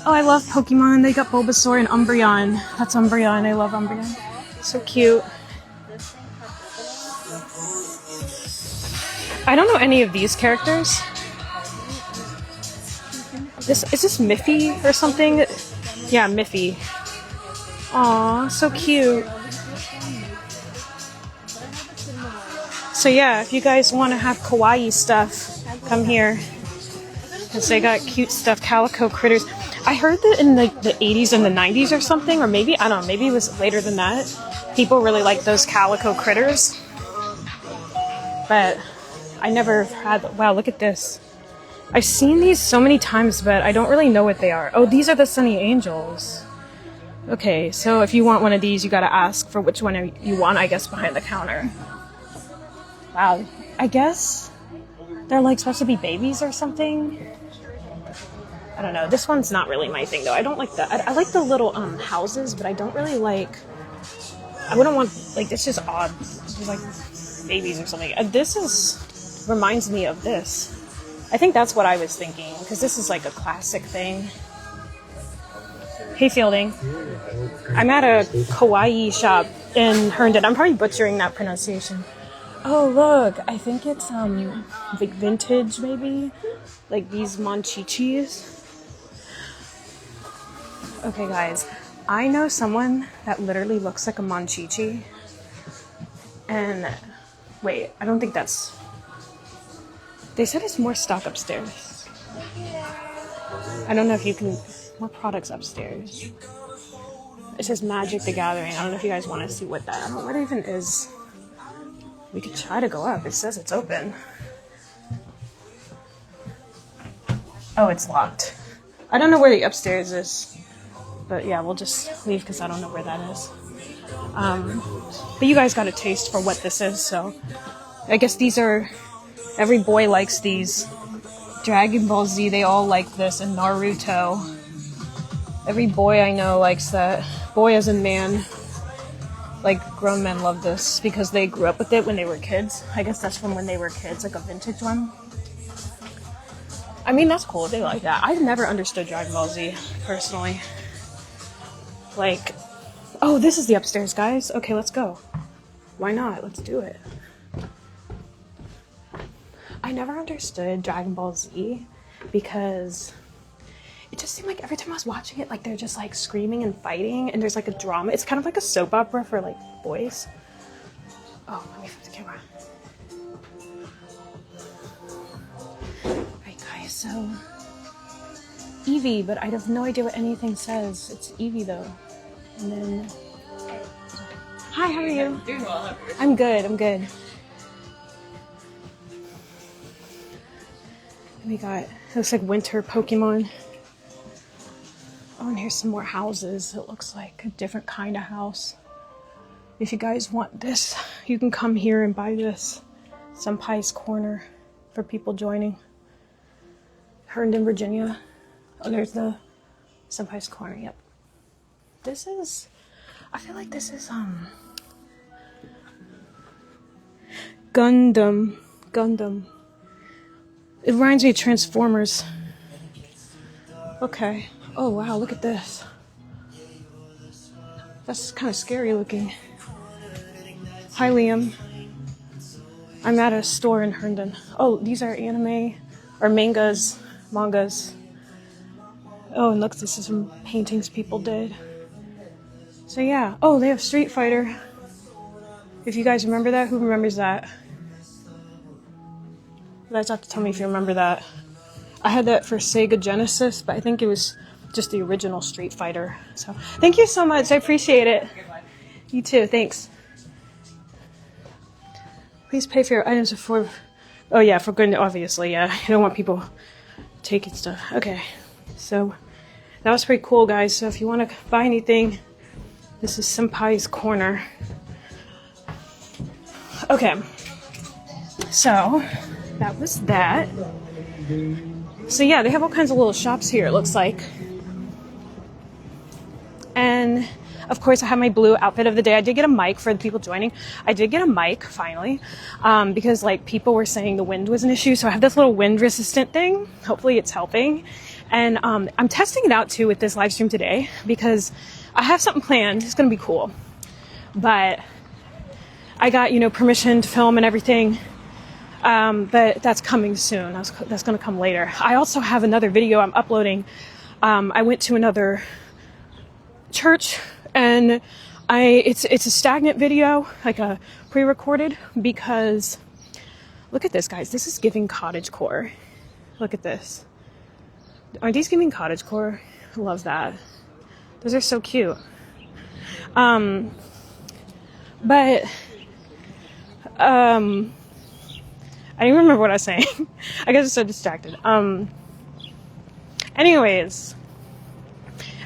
Oh, I love Pokemon. They got Bulbasaur and Umbreon. That's Umbreon. I love Umbreon. So cute. I don't know any of these characters. Is this Miffy or something? Yeah, Miffy. Aw, so cute. So yeah, if you guys want to have kawaii stuff, come here. Because they got cute stuff, calico critters. I heard that in the 80s and the 90s or something, or maybe, I don't know, maybe it was later than that, people really liked those calico critters. But I never had, wow, look at this. I've seen these so many times, but I don't really know what they are. Oh, these are the Sunny Angels. Okay, so if you want one of these, you gotta ask for which one you want, I guess, behind the counter. Wow, I guess they're like supposed to be babies or something. I don't know. This one's not really my thing though. I don't like the. I like the little houses, but I don't really like. I wouldn't want like it's just odd. There's like babies or something. This reminds me of this. I think that's what I was thinking because this is like a classic thing. Hey Fielding, I'm at a kawaii shop in Herndon. I'm probably butchering that pronunciation. Oh look, I think it's like vintage maybe, like these monchichis. Okay guys, I know someone that literally looks like a monchichi. And wait, I don't think that's. They said it's more stock upstairs. I don't know if you can. More products upstairs. It says Magic the Gathering. I don't know if you guys want to see what that. I don't know what it even is. We could try to go up. It says it's open. Oh, it's locked. I don't know where the upstairs is. But yeah, we'll just leave because I don't know where that is. But you guys got a taste for what this is, so I guess these are. Every boy likes these. Dragon Ball Z, they all like this, and Naruto. Every boy I know likes that. Boy as in man. Like, grown men love this because they grew up with it when they were kids. I guess that's from when they were kids, like a vintage one. I mean, that's cool. They like that. I've never understood Dragon Ball Z, personally. Like, oh, this is the upstairs, guys. Okay, let's go. Why not? Let's do it. I never understood Dragon Ball Z because it just seemed like every time I was watching it, like they're just like screaming and fighting, and there's like a drama. It's kind of like a soap opera for like boys. Oh, let me flip the camera. Alright, guys, so Eevee, but I have no idea what anything says. It's Eevee though. And then, hi, how are you?
Doing well.
I'm good. I'm good. We got, it looks like winter Pokemon. Oh, and here's some more houses. It looks like a different kind of house. If you guys want this, you can come here and buy this. Senpai's Corner for people joining. Herndon, Virginia. Oh, there's the Senpai's Corner, yep. This is, I feel like this is, Gundam. It reminds me of Transformers. Okay. Oh, wow, look at this. That's kind of scary looking. Hi, Liam. I'm at a store in Herndon. Oh, these are anime, or mangas. Oh, and look, this is some paintings people did. So yeah. Oh, they have Street Fighter. If you guys remember that, who remembers that? You guys have to tell me if you remember that. I had that for Sega Genesis, but I think it was just the original Street Fighter. So thank you so much. I appreciate it. You too. Thanks. Please pay for your items before... Oh yeah, for good, obviously, yeah. You don't want people taking stuff. Okay. So that was pretty cool, guys. So if you want to buy anything, this is Senpai's Corner. Okay. So that was that. So yeah, they have all kinds of little shops here, it looks like. And of course I have my blue outfit of the day. I did get a mic for the people joining. I did get a mic finally, because like people were saying the wind was an issue. So I have this little wind resistant thing. Hopefully it's helping. And I'm testing it out too with this live stream today because I have something planned. It's going to be cool. But I got, permission to film and everything. But that's coming soon. That's going to come later. I also have another video I'm uploading. I went to another church and it's a stagnant video, like a pre-recorded, because look at this, guys. This is giving cottagecore. Look at this. Aren't these giving cottagecore? I love that. Those are so cute. But I don't even remember what I was saying. I guess I'm so distracted. Anyways.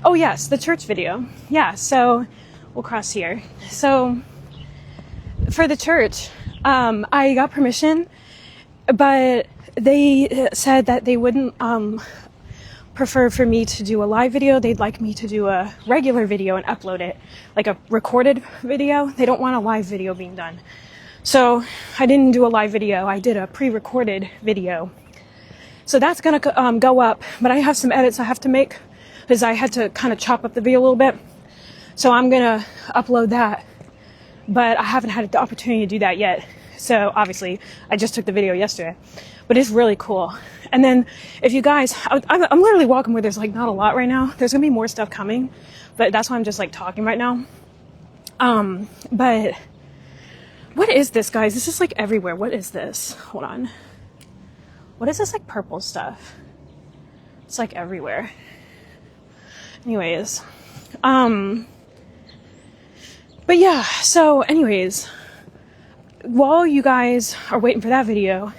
Oh yes, the church video. Yeah, so we'll cross here. So for the church, I got permission, but they said that they wouldn't prefer for me to do a live video. They'd like me to do a regular video and upload it, like a recorded video. They don't want a live video being done. So I didn't do a live video. I did a pre-recorded video. So that's going to go up, but I have some edits I have to make because I had to kind of chop up the video a little bit. So I'm going to upload that, but I haven't had the opportunity to do that yet. So obviously I just took the video yesterday, but it's really cool. And then if you guys, I'm literally walking where there's like not a lot right now. There's going to be more stuff coming, but that's why I'm just like talking right now. But what is this, guys? This is like everywhere. What is this? Hold on. What is this like purple stuff? It's like everywhere. Anyways. But yeah, so anyways, while you guys are waiting for that video,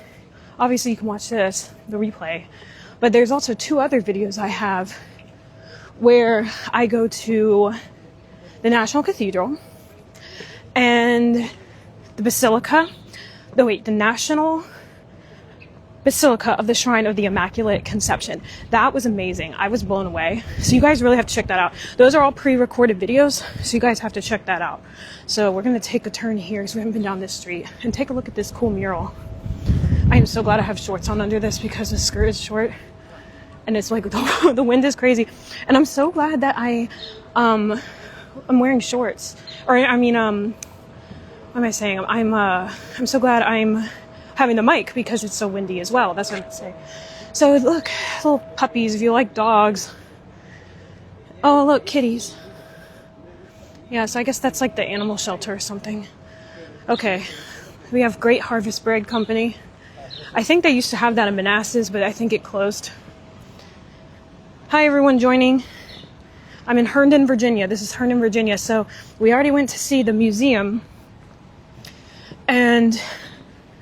obviously you can watch this, the replay, but there's also 2 other videos I have where I go to the National Cathedral and the Basilica, the National Basilica of the Shrine of the Immaculate Conception. That was amazing. I was blown away. So you guys really have to check that out. Those are all pre-recorded videos, so you guys have to check that out. So we're going to take a turn here because we haven't been down this street and take a look at this cool mural. I am so glad I have shorts on under this because the skirt is short and it's like the wind is crazy. And I'm so glad that I'm wearing shorts. Or I mean, what am I saying? I'm so glad I'm having the mic because it's so windy as well. That's what I'm saying. So look, little puppies, if you like dogs. Oh, look, kitties. Yeah, so I guess that's like the animal shelter or something. Okay, we have Great Harvest Bread Company. I think they used to have that in Manassas, but I think it closed. Hi, everyone joining. I'm in Herndon, Virginia. This is Herndon, Virginia. So we already went to see the museum, and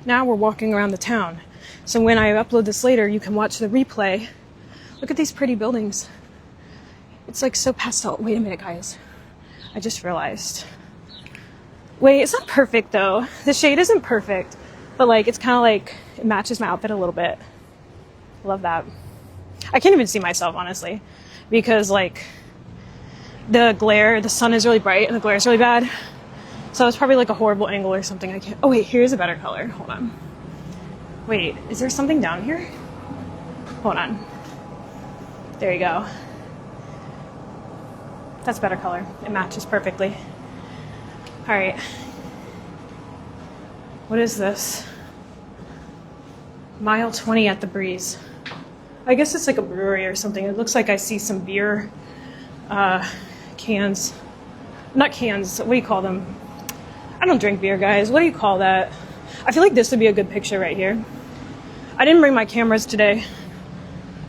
now we're walking around the town. So when I upload this later, you can watch the replay. Look at these pretty buildings. It's like so pastel. Wait a minute, guys. I just realized. Wait, it's not perfect though. The shade isn't perfect, but like it's kind of like it matches my outfit a little bit. Love that. I can't even see myself, honestly, because like the sun is really bright and the glare is really bad. So it's probably like a horrible angle or something. I can't. Oh wait, here's a better color. Hold on. Wait, is there something down here? Hold on. There you go. That's better color. It matches perfectly. All right. What is this? Mile 20 at the Breeze. I guess it's like a brewery or something. It looks like I see some beer cans. Not cans. What do you call them? I don't drink beer, guys. What do you call that? I feel like this would be a good picture right here. I didn't bring my cameras today,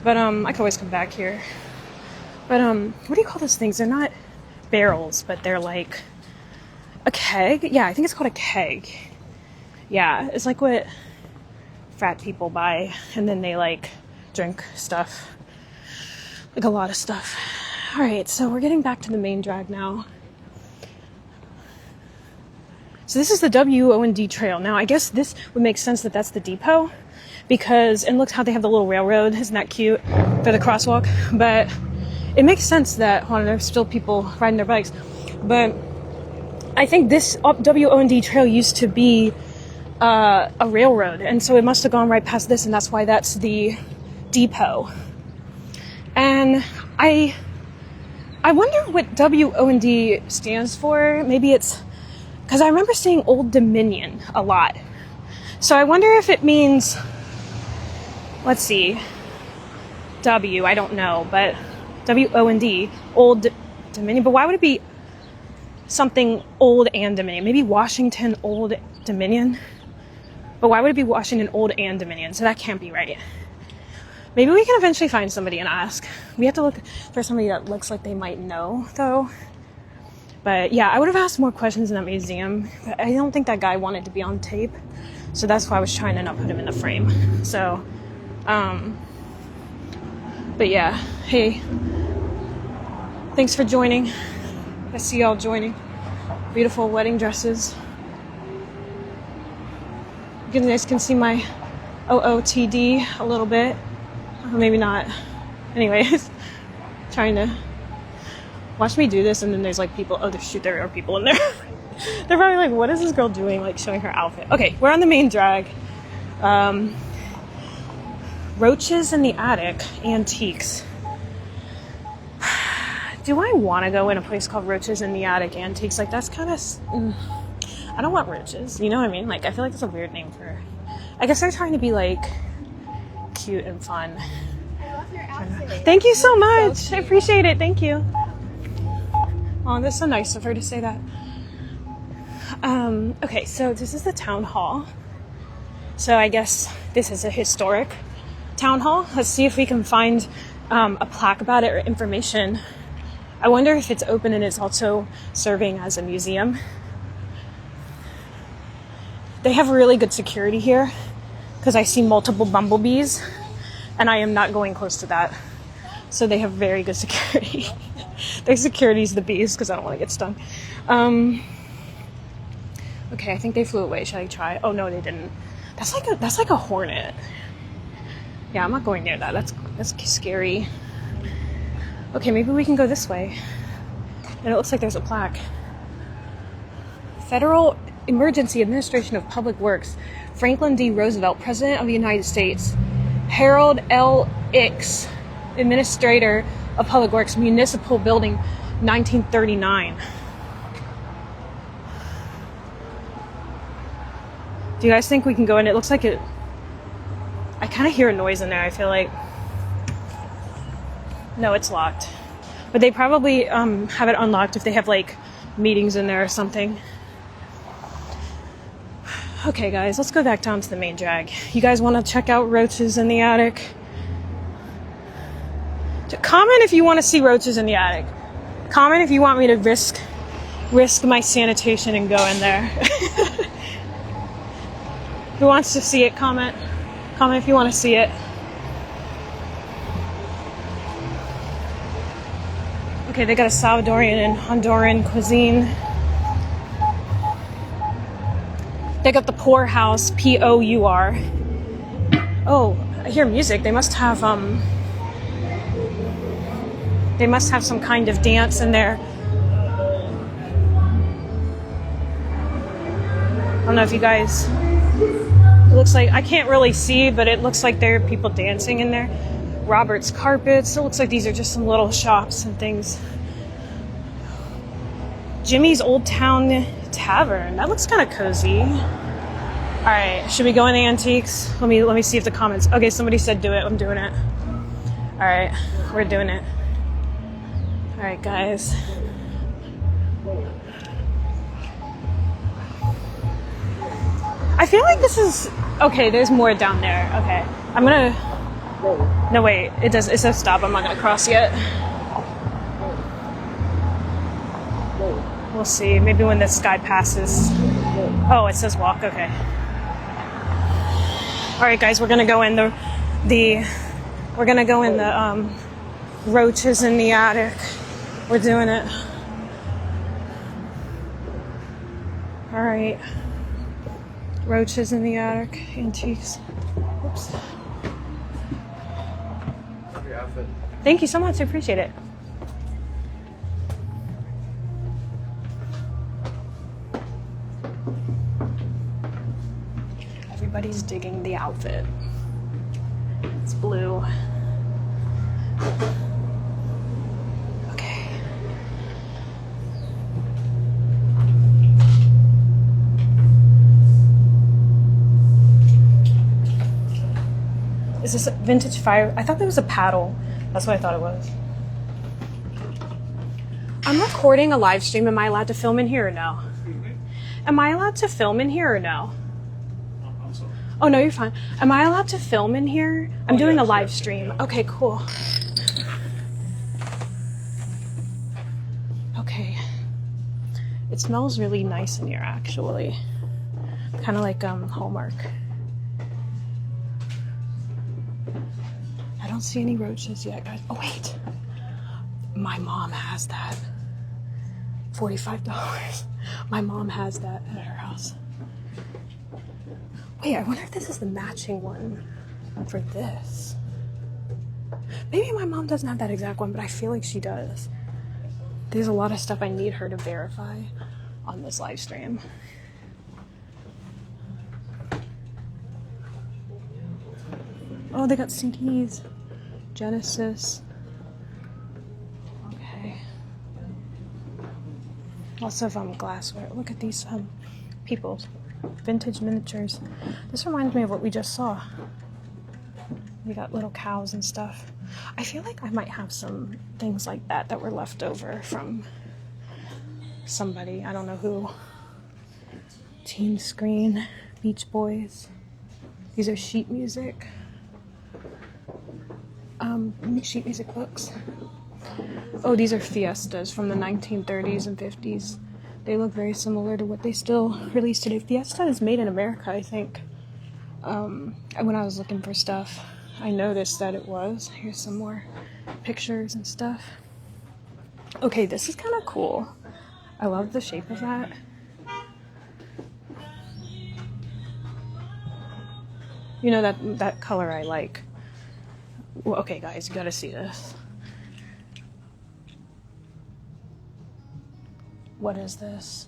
but I could always come back here. But what do you call those things? They're not barrels, but they're like a keg. Yeah, I think it's called a keg. Yeah, it's like what frat people buy, and then they like drink stuff, like a lot of stuff. All right, so we're getting back to the main drag now. So this is the WOND trail. Now, I guess this would make sense that that's the depot because, and look how they have the little railroad. Isn't that cute for the crosswalk? But it makes sense that, hold on, there's still people riding their bikes. But I think this WOND trail used to be a railroad. And so it must have gone right past this, and that's why that's the depot. And I wonder what WOND stands for. Maybe it's because I remember saying Old Dominion a lot. So I wonder if it means, let's see, I don't know, but WOND, Old Dominion. But why would it be something Old and Dominion? Maybe Washington Old Dominion. But why would it be Washington Old and Dominion? So that can't be right. Maybe we can eventually find somebody and ask. We have to look for somebody that looks like they might know, though. But yeah, I would have asked more questions in that museum. But I don't think that guy wanted to be on tape. So that's why I was trying to not put him in the frame. So, but yeah, hey, thanks for joining. I see y'all joining. Beautiful wedding dresses. You guys can see my ootd a little bit. Or maybe not. Anyways, trying to watch me do this, and then there's like people. Oh, shoot, there are people in there. They're probably like, what is this girl doing? Like showing her outfit. Okay, we're on the main drag. Roaches in the Attic, Antiques. Do I want to go in a place called Roaches in the Attic, Antiques? Like, that's kind of... I don't want roaches. You know what I mean? Like, I feel like it's a weird name for... I guess they're trying to be, like, cute and fun.
I love your outfit.
Thank you so much.
So
I appreciate it. Thank you. Oh, that's so nice of her to say that. Okay, so this is the town hall. So I guess this is a historic town hall. Let's see if we can find a plaque about it or information. I wonder if it's open and it's also serving as a museum. They have really good security here because I see multiple bumblebees and I am not going close to that. So they have very good security. Their security is the bees because I don't want to get stung. Okay, I think they flew away. Should I try? Oh no, they didn't. That's like a hornet. Yeah, I'm not going near that. That's scary. Okay, maybe we can go this way. And it looks like there's a plaque. Federal Emergency Administration of Public Works. Franklin D. Roosevelt, President of the United States. Harold L. Ickes, Administrator of Public Works, Municipal Building, 1939. Do you guys think we can go in? It looks like it... I kind of hear a noise in there, I feel like. No, it's locked. But they probably have it unlocked if they have, like, meetings in there or something. Okay, guys, let's go back down to the main drag. You guys want to check out roaches in the attic? Comment if you want to see roaches in the attic. Comment if you want me to risk my sanitation and go in there. Who wants to see it? Comment. Comment if you want to see it. Okay, they got a Salvadorian and Honduran cuisine. They got the Poorhouse, P-O-U-R. Oh, I hear music. They must have some kind of dance in there. I don't know if you guys... It looks like... I can't really see, but it looks like there are people dancing in there. Robert's Carpets. It looks like these are just some little shops and things. Jimmy's Old Town Tavern. That looks kind of cozy. All right, should we go in the antiques? Let me see if the comments... Okay, somebody said do it. I'm doing it. All right, we're doing it. All right, guys. I feel like this is... Okay, there's more down there. Okay, I'm gonna... No, wait, it says stop. I'm not gonna cross yet. We'll see. Maybe when this guy passes. Oh, it says walk. Okay. All right, guys, we're gonna go in the roaches in the attic. We're doing it. All right. Roaches in the attic, antiques. Oops.
Your outfit.
Thank you so much. I appreciate it. Everybody's digging the outfit. It's blue. Okay. Is this a vintage fire? I thought there was a paddle. That's what I thought it was. I'm recording a live stream. Am I allowed to film in here or no? Am I allowed to film in here or no? Oh, no, you're fine. Am I allowed to film in here? I'm doing a live stream. Okay, cool. Okay. It smells really nice in here, actually. Kind of like Hallmark. I don't see any roaches yet, guys. Oh, wait. My mom has that. $45. My mom has that at her house. Wait, I wonder if this is the matching one for this. Maybe my mom doesn't have that exact one, but I feel like she does. There's a lot of stuff I need her to verify on this live stream. Oh, they got CDs. Genesis. Okay. Lots of glassware. Look at these people. Vintage miniatures. This reminds me of what we just saw. We got little cows and stuff. I feel like I might have some things like that were left over from somebody. I don't know who. Teen Screen. Beach Boys. These are sheet music. Sheet music books. Oh, these are Fiestas from the 1930s and 50s. They look very similar to what they still release today. Fiesta is made in America, I think. When I was looking for stuff, I noticed that it was. Here's some more pictures and stuff. Okay, this is kind of cool. I love the shape of that. You know, that color I like. Well, okay, guys, you gotta see this. What is this?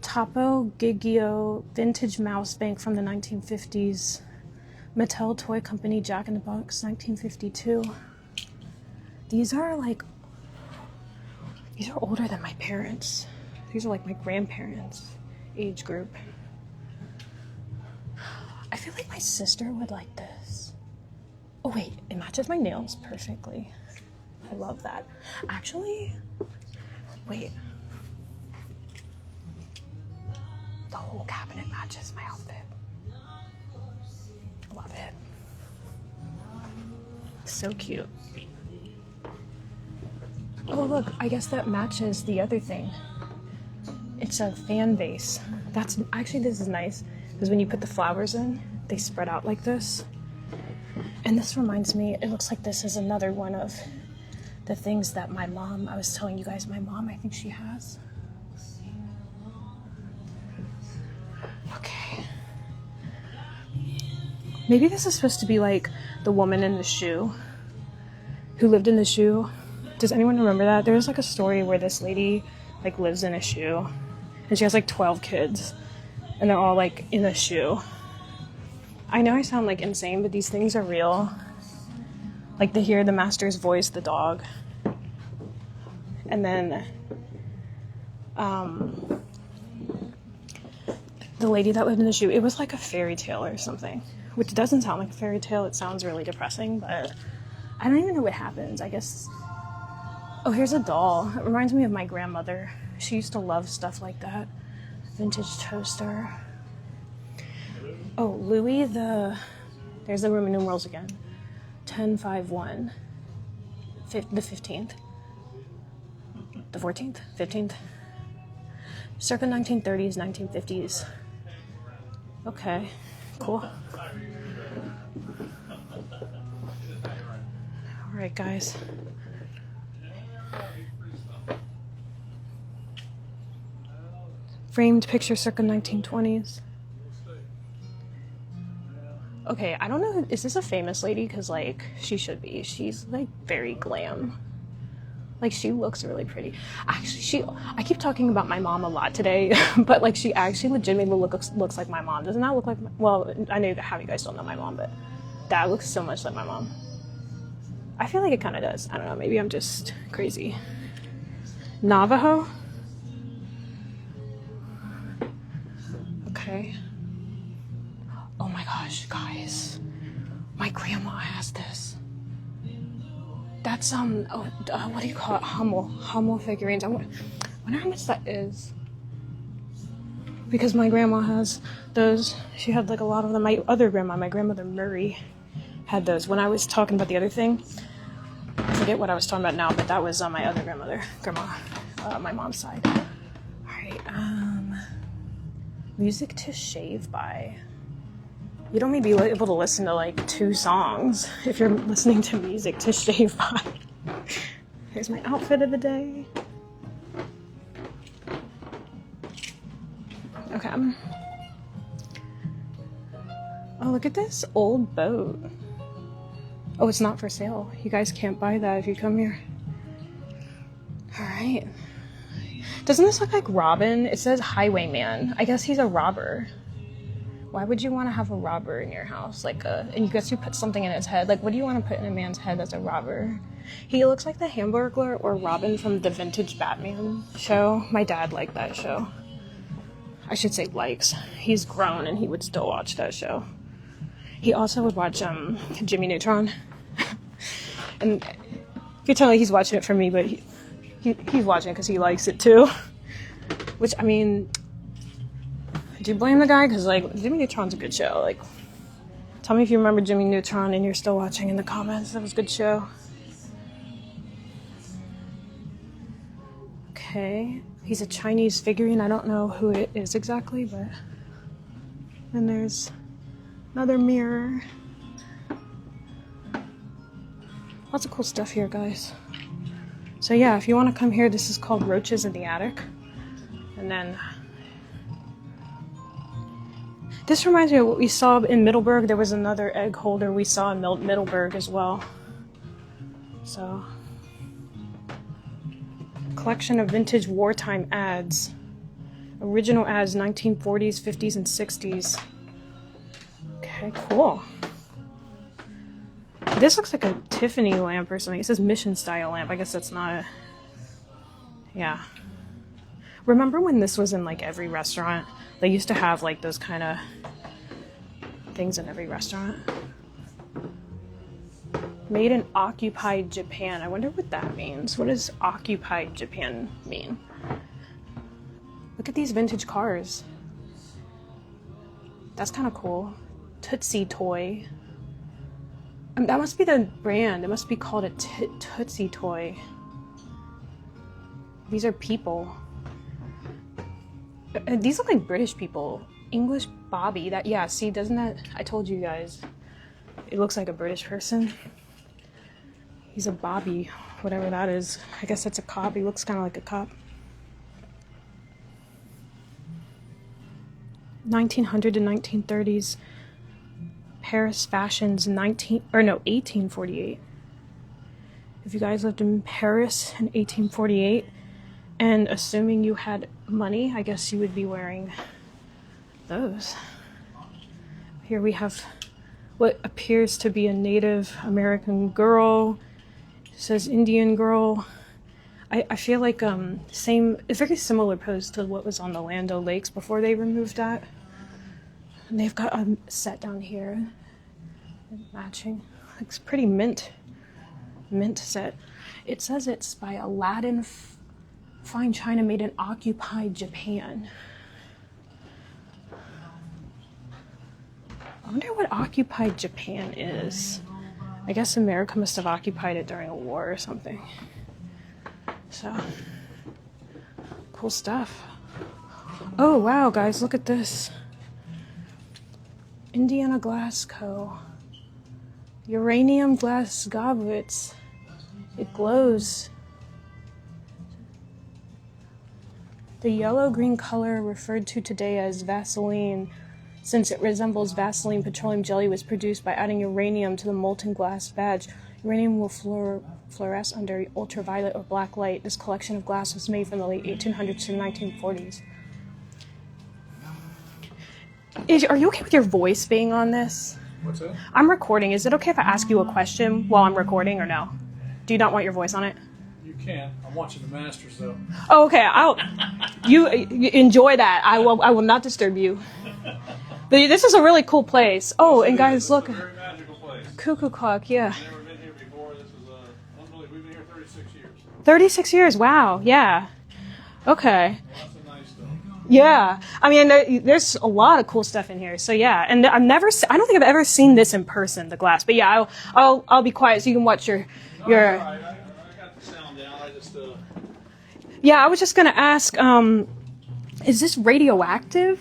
Topo Gigio vintage mouse bank from the 1950s. Mattel Toy Company Jack in the Box 1952. These are older than my parents. These are like my grandparents' age group. I feel like my sister would like this. Oh wait, it matches my nails perfectly. I love that. Actually, wait. The whole cabinet matches my outfit. Love it. So cute. Oh look, I guess that matches the other thing. It's a fan base. That's actually, this is nice because when you put the flowers in, they spread out like this. And this reminds me, it looks like this is another one of the things that my mom, I was telling you guys, my mom, I think she has. Okay. Maybe this is supposed to be like the woman in the shoe who lived in the shoe. Does anyone remember that? There was like a story where this lady like lives in a shoe and she has like 12 kids and they're all like in a shoe. I know I sound like insane, but these things are real. Like they hear the master's voice, the dog. And then the lady that lived in the shoe, it was like a fairy tale or something, which doesn't sound like a fairy tale. It sounds really depressing, but I don't even know what happens. I guess. Oh, here's a doll. It reminds me of my grandmother. She used to love stuff like that. Vintage toaster. Oh, Louis there's the Roman numerals again. 1051. The 15th. The 14th? 15th? Circa 1930s, 1950s. Okay, cool. Alright, guys. Framed picture circa 1920s. Okay, I don't know, is this a famous lady? Because, like, she should be. She's, like, very glam. Like, she looks really pretty. Actually, I keep talking about my mom a lot today, but, like, she actually legitimately looks like my mom. Doesn't that look like, well, I know how you guys don't know my mom, but that looks so much like my mom. I feel like it kind of does. I don't know, maybe I'm just crazy. Navajo? Okay. Oh my gosh, guys. My grandma has this. That's, what do you call it? Hummel figurines. I wonder how much that is. Because my grandma has those. She had, like, a lot of them. My other grandma, my grandmother Murray, had those. When I was talking about the other thing, I forget what I was talking about now, but that was my other grandma, my mom's side. Alright, music to shave by. You don't maybe be able to listen to like 2 songs if you're listening to music to shave by. Here's my outfit of the day. Okay. Oh, look at this old boat. Oh, it's not for sale. You guys can't buy that if you come here. Alright. Doesn't this look like Robin? It says highwayman. I guess he's a robber. Why would you want to have a robber in your house? And you guess you put something in his head. Like, what do you want to put in a man's head that's a robber? He looks like the Hamburglar or Robin from the Vintage Batman show. My dad liked that show. I should say likes. He's grown and he would still watch that show. He also would watch Jimmy Neutron. And you can tell he's watching it for me, but he's watching it because he likes it too. Which, I mean, do you blame the guy? Because, like, Jimmy Neutron's a good show. Like, tell me if you remember Jimmy Neutron and you're still watching in the comments. That was a good show. Okay. He's a Chinese figurine. I don't know who it is exactly, but... Then there's another mirror. Lots of cool stuff here, guys. So, yeah, if you want to come here, this is called Roaches in the Attic. And then... This reminds me of what we saw in Middleburg. There was another egg holder we saw in Middleburg as well. So, collection of vintage wartime ads. Original ads, 1940s, 50s, and 60s. Okay, cool. This looks like a Tiffany lamp or something. It says mission style lamp. I guess that's not a... Yeah. Remember when this was in like every restaurant? They used to have like those kind of things in every restaurant. Made in occupied Japan. I wonder what that means. What does occupied Japan mean? Look at these vintage cars. That's kind of cool. Tootsie Toy. That must be the brand. It must be called a Tootsie Toy. These are people. These look like British people. English Bobby. That, yeah, see, doesn't that... I told you guys. It looks like a British person. He's a Bobby, whatever that is. I guess that's a cop. He looks kind of like a cop. 1900 to 1930s. Paris fashions 1848. If you guys lived in Paris in 1848, and assuming you had money, I guess you would be wearing those. Here we have what appears to be a Native American girl. It says Indian girl. I feel like it's very similar pose to what was on the Land O'Lakes before they removed that. And they've got a set down here, matching. It's pretty mint set. It says it's by Aladdin Fine China made in occupied Japan. I wonder what occupied Japan is. I guess America must have occupied it during a war or something. So, cool stuff. Oh, wow, guys, look at this. Indiana Glass Co. Uranium glass goblets. It glows. The yellow-green color referred to today as Vaseline, since it resembles Vaseline petroleum jelly, was produced by adding uranium to the molten glass badge. Uranium will fluoresce under ultraviolet or black light. This collection of glass was made from the late 1800s to the 1940s. Are you okay with your voice being on this?
What's that?
I'm recording. Is it okay if I ask you a question while I'm recording or no? Do you not want your voice on it?
You can. I'm watching the Masters though.
Oh, okay. You enjoy that. I will not disturb you. This is a really cool place. Oh, and guys, look.
It's a very magical place.
Cuckoo clock, yeah.
I've never been here before. This is unbelievable. We've been here 36 years.
36 years. Wow. Yeah. Okay.
Lots of nice stuff.
Yeah. I mean, there's a lot of cool stuff in here. So yeah, and I don't think I've ever seen this in person, the glass. But yeah, I'll be quiet so you can watch your.
All right. I got the sound down. I just.
Yeah, I was just gonna ask. Is this radioactive?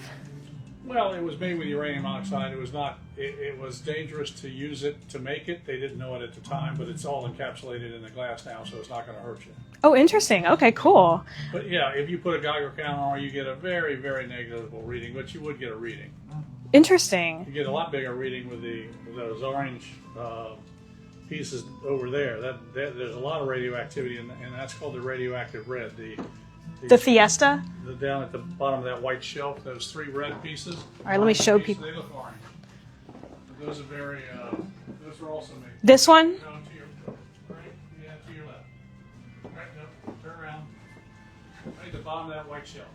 Well, it was made with uranium oxide. It was not. It was dangerous to use it to make it. They didn't know it at the time, but it's all encapsulated in the glass now, so it's not going to hurt you.
Oh, interesting. Okay, cool.
But yeah, if you put a Geiger counter on, you get a very, very negligible reading, but you would get a reading.
Interesting.
You get a lot bigger reading with those orange pieces over there. There's a lot of radioactivity, and that's called the radioactive red.
The Fiesta?
Down at the bottom of that white shelf, those three red pieces.
All right, let me show people.
They look orange. Those are very. Those are also made.
This one?
No, to your right. Yeah, to your left. Right. No. Turn around. Right at the bottom of that white shelf.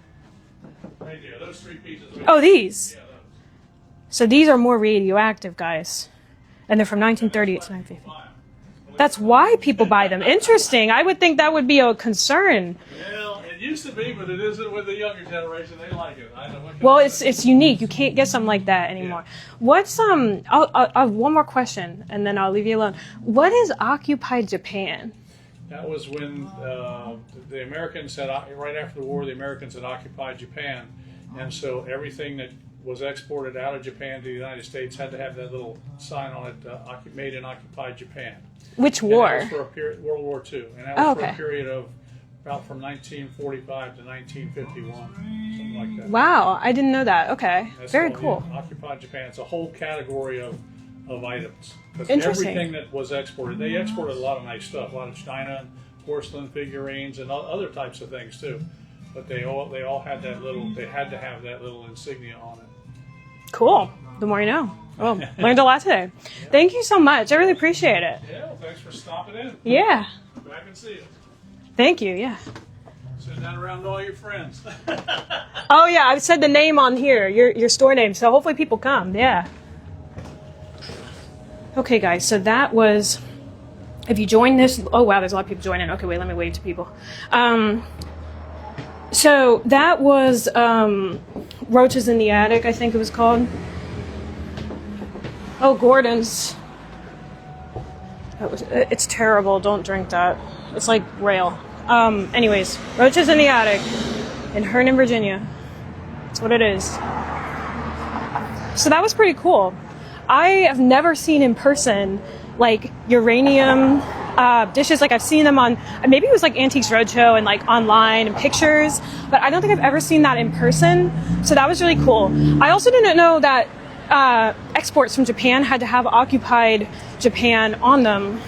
Right there. Those three pieces. Right
Oh, these.
Yeah, those.
So these are more radioactive, guys, and they're from 1930 to 1950. That's why people buy them. Interesting. I would think that would be a concern.
Well, it used to be, but it isn't with the younger generation. They like it. I know.
Well, it's unique. You can't get something like that anymore.
Yeah.
What's I'll have one more question, and then I'll leave you alone. What is occupied Japan?
That was when the Americans had, right after the war, the Americans had occupied Japan, and so everything that was exported out of Japan to the United States had to have that little sign on it, made in occupied Japan.
Which
And
war?
that was for a period, World War II, and that was for a period of about from 1945 to 1951, something like that.
Wow, I didn't know that. Okay,
That's
very
all,
cool.
yeah, occupied Japan. It's a whole category of items. 'Cause
Interesting.
everything that was exported, they exported a lot of nice stuff, a lot of china and porcelain figurines and other types of things too. But they all had that little. They had to have that little insignia on it.
Cool. The more you know. Well, learned a lot today. Thank you so much. I really appreciate it.
Yeah, well, thanks for stopping in.
Yeah.
Back and see you.
Thank you. Yeah.
Send that around to all your friends.
Oh yeah, I've said the name on here, your store name, so hopefully people come. Yeah. Okay, guys. So that was. If you join this, oh wow, there's a lot of people joining. Okay, wait, let me wave to people. So that was Roaches in the Attic, I think it was called. Oh, Gordon's. It's terrible. Don't drink that. It's like rail. Anyways, Roaches in the Attic in Herndon, Virginia. That's what it is. So that was pretty cool. I have never seen in person like uranium dishes. Like I've seen them on, maybe it was like Antiques Roadshow and like online and pictures, but I don't think I've ever seen that in person. So that was really cool. I also didn't know that exports from Japan had to have occupied Japan on them.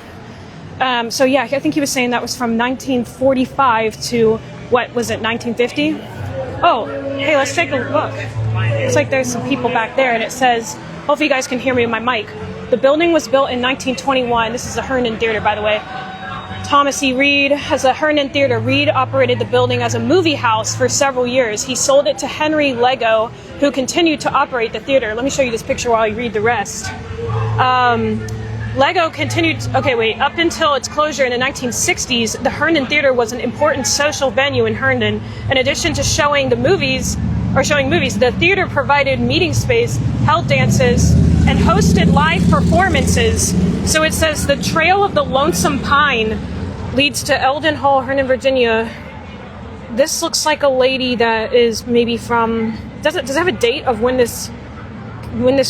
So yeah, I think he was saying that was from 1945 to, what was it, 1950? Oh, hey, let's take a look. Looks like there's some people back there, and it says, hopefully you guys can hear me with my mic. The building was built in 1921. This is the Herndon Theater, by the way. Thomas E. Reed has a Herndon Theater. Reed operated the building as a movie house for several years. He sold it to Henry Lego, who continued to operate the theater. Let me show you this picture while you read the rest. Lego continued, up until its closure in the 1960s, the Herndon Theater was an important social venue in Herndon. In addition to showing movies, the theater provided meeting space, held dances, and hosted live performances. So it says the Trail of the Lonesome Pine leads to Eldon Hall, Herndon, Virginia. This looks like a lady that is maybe from, does it have a date of when this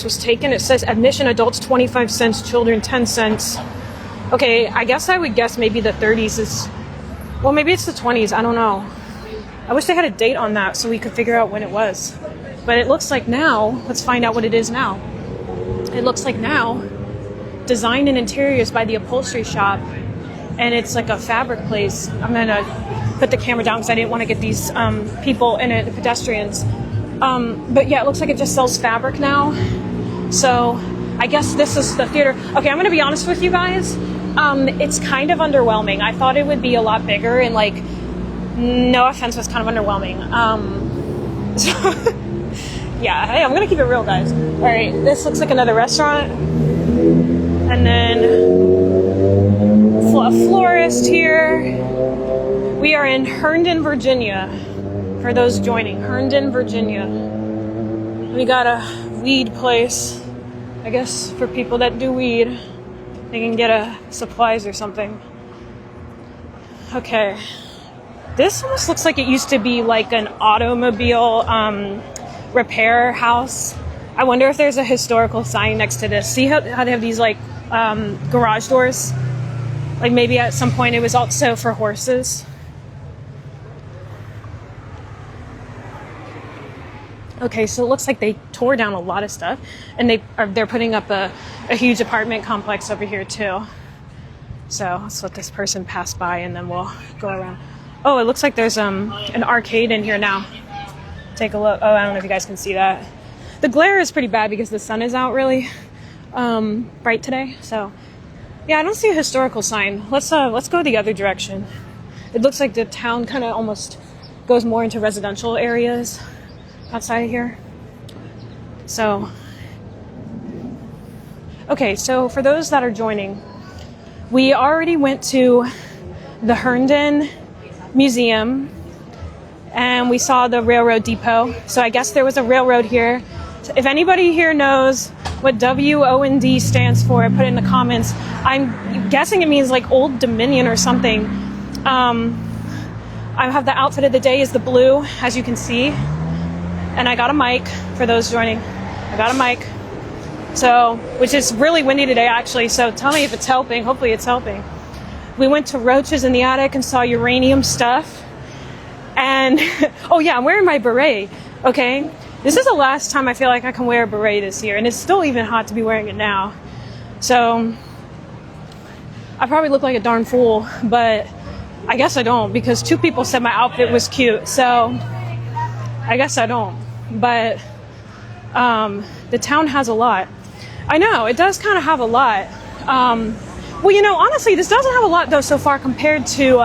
was taken? It says admission adults 25 cents, children 10 cents. Okay, I guess I would guess maybe the 30s is, well, maybe it's the 20s, I don't know. I wish they had a date on that so we could figure out when it was. But it looks like now, let's find out what it is now. It looks like now, design and interiors by the upholstery shop, and it's like a fabric place. I'm gonna put the camera down because I didn't want to get these people in it, the pedestrians. But yeah, it looks like it just sells fabric now. So I guess this is the theater. Okay, I'm gonna be honest with you guys. It's kind of underwhelming. I thought it would be a lot bigger, and like, no offense, was kind of underwhelming. So yeah, hey, I'm gonna keep it real, guys. All right, this looks like another restaurant, and then a florist here. We are in Herndon, Virginia. For those joining, Herndon, Virginia. We got a weed place. I guess for people that do weed, they can get supplies or something. Okay. This almost looks like it used to be like an automobile repair house. I wonder if there's a historical sign next to this. See how they have these like garage doors? Like maybe at some point it was also for horses. Okay, so it looks like they tore down a lot of stuff, and they're putting up a huge apartment complex over here too. So let's let this person pass by, and then we'll go around. Oh, it looks like there's an arcade in here now. Take a look. Oh, I don't know if you guys can see that. The glare is pretty bad because the sun is out really bright today. So yeah, I don't see a historical sign. Let's go the other direction. It looks like the town kind of almost goes more into residential areas outside of here. So, okay, so for those that are joining, we already went to the Herndon Museum and we saw the railroad depot. So I guess there was a railroad here. So if anybody here knows what WOND stands for, put it in the comments. I'm guessing it means like Old Dominion or something. I have the outfit of the day is the blue, as you can see. And I got a mic for those joining. I got a mic. So, which is really windy today actually, so tell me if it's helping. Hopefully it's helping. We went to Roaches in the attic and saw uranium stuff. And, oh yeah, I'm wearing my beret, okay? This is the last time I feel like I can wear a beret this year, and it's still even hot to be wearing it now. So, I probably look like a darn fool, but I guess I don't, because 2 people said my outfit was cute, so I guess I don't. But the town has a lot. I know, it does kind of have a lot. Well, you know, honestly, this doesn't have a lot, though, so far compared to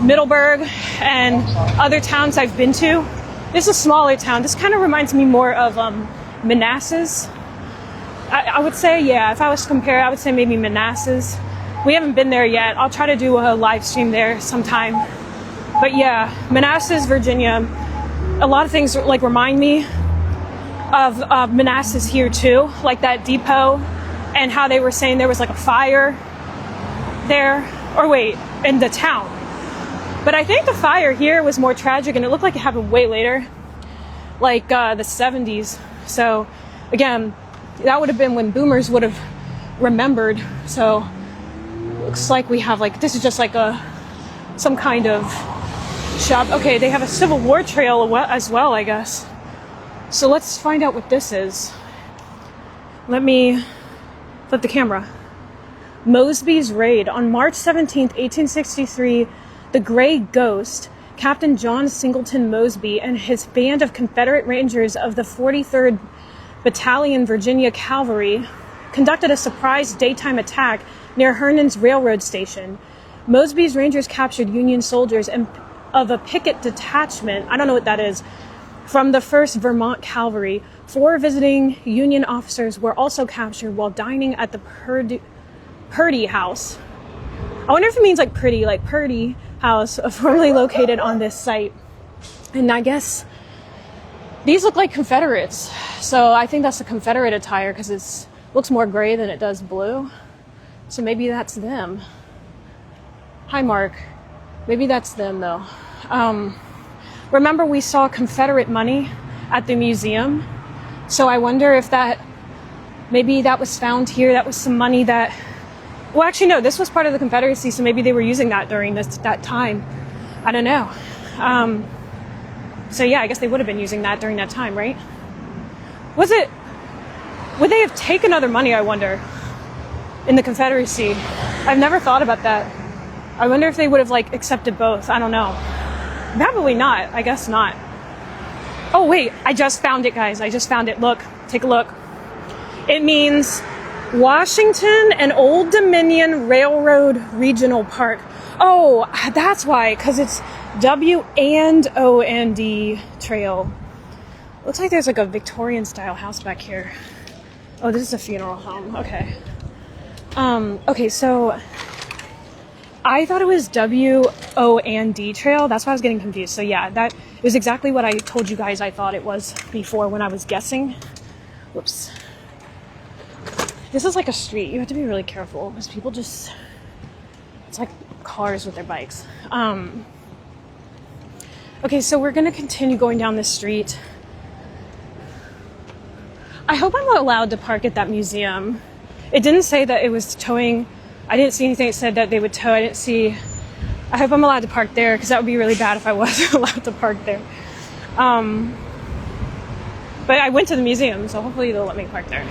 Middleburg and other towns I've been to. This is a smaller town. This kind of reminds me more of Manassas. I would say, yeah, if I was to compare, I would say maybe Manassas. We haven't been there yet. I'll try to do a live stream there sometime. But yeah, Manassas, Virginia. A lot of things like remind me of Manassas here too, like that depot, and how they were saying there was like a fire there, or wait, in the town. But I think the fire here was more tragic, and it looked like it happened way later, like the 70s. So again, that would have been when boomers would have remembered. So looks like we have like, this is just like some kind of shop. Okay, they have a Civil War trail as well, I guess. So let's find out what this is. Let me flip the camera. Mosby's Raid. On March 17th, 1863, the Gray Ghost, Captain John Singleton Mosby, and his band of Confederate Rangers of the 43rd Battalion Virginia Cavalry conducted a surprise daytime attack near Herndon's railroad station. Mosby's Rangers captured Union soldiers and of a picket detachment, I don't know what that is, from the 1st Vermont Cavalry. 4 visiting Union officers were also captured while dining at the Purdy House. I wonder if it means like pretty, like Purdy House, formerly located on this site. And I guess these look like Confederates. So I think that's the Confederate attire because it looks more gray than it does blue. So maybe that's them. Hi, Mark. Maybe that's them, though. Remember, we saw Confederate money at the museum. So I wonder if maybe that was found here. That was some money that... Well, actually, no, this was part of the Confederacy, so maybe they were using that during that time. I don't know. So yeah, I guess they would have been using that during that time, right? Would they have taken other money, I wonder, in the Confederacy? I've never thought about that. I wonder if they would have, like, accepted both. I don't know. Probably not. I guess not. Oh, wait. I just found it, guys. I just found it. Look. Take a look. It means Washington and Old Dominion Railroad Regional Park. Oh, that's why. Because it's W&OND Trail. Looks like there's, like, a Victorian-style house back here. Oh, this is a funeral home. Okay. Okay, so I thought it was W-O-N-D Trail. That's why I was getting confused. So yeah, that is exactly what I told you guys I thought it was before when I was guessing. Whoops. This is like a street. You have to be really careful because people just... It's like cars with their bikes. Okay, so we're going to continue going down this street. I hope I'm allowed to park at that museum. It didn't say that it was towing. I didn't see anything that said that they would tow. I hope I'm allowed to park there because that would be really bad if I wasn't allowed to park there. But I went to the museum, so hopefully they'll let me park there.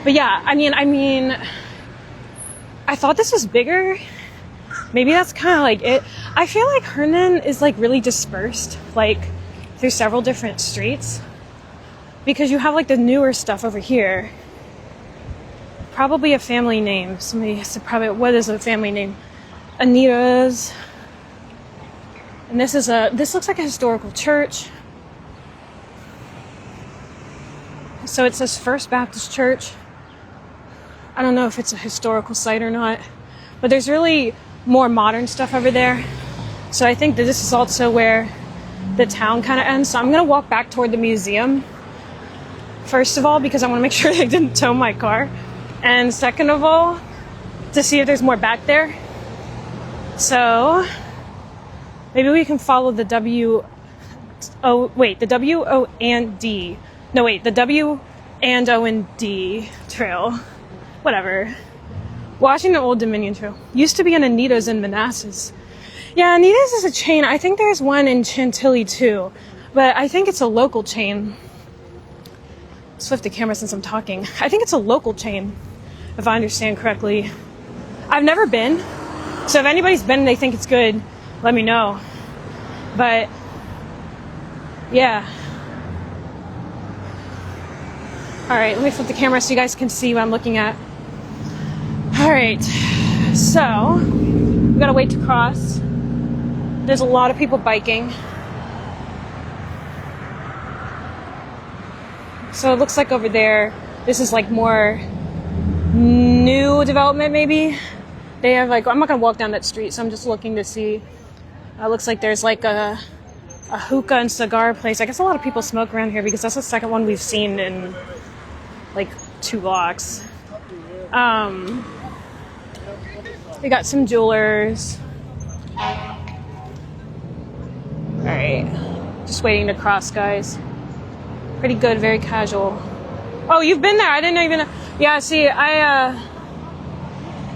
But yeah, I mean, I thought this was bigger. Maybe that's kind of like it. I feel like Herndon is like really dispersed, like through several different streets. Because you have like the newer stuff over here. Probably a family name. Somebody said probably, what is a family name? Anita's. And this looks like a historical church. So it says First Baptist Church. I don't know if it's a historical site or not. But there's really more modern stuff over there. So I think that this is also where the town kind of ends. So I'm going to walk back toward the museum. First of all, because I want to make sure they didn't tow my car. And second of all, to see if there's more back there. So maybe we can follow the W&OND trail. Whatever. Washington Old Dominion Trail. Used to be an Anita's in Manassas. Yeah, Anita's is a chain. I think there's one in Chantilly too, but I think it's a local chain. Switch the camera since I'm talking. I think it's a local chain, if I understand correctly. I've never been, so if anybody's been and they think it's good, let me know. But yeah. All right, let me flip the camera so you guys can see what I'm looking at. All right, so we gotta wait to cross. There's a lot of people biking. So it looks like over there, this is like more new development maybe. They have like, I'm not gonna walk down that street, so I'm just looking to see. Looks like there's like a hookah and cigar place. I guess a lot of people smoke around here because that's the second one we've seen in like 2 blocks. We got some jewelers. Alright, just waiting to cross, guys. Pretty good, very casual. Oh, you've been there? I didn't even know. Yeah, see, I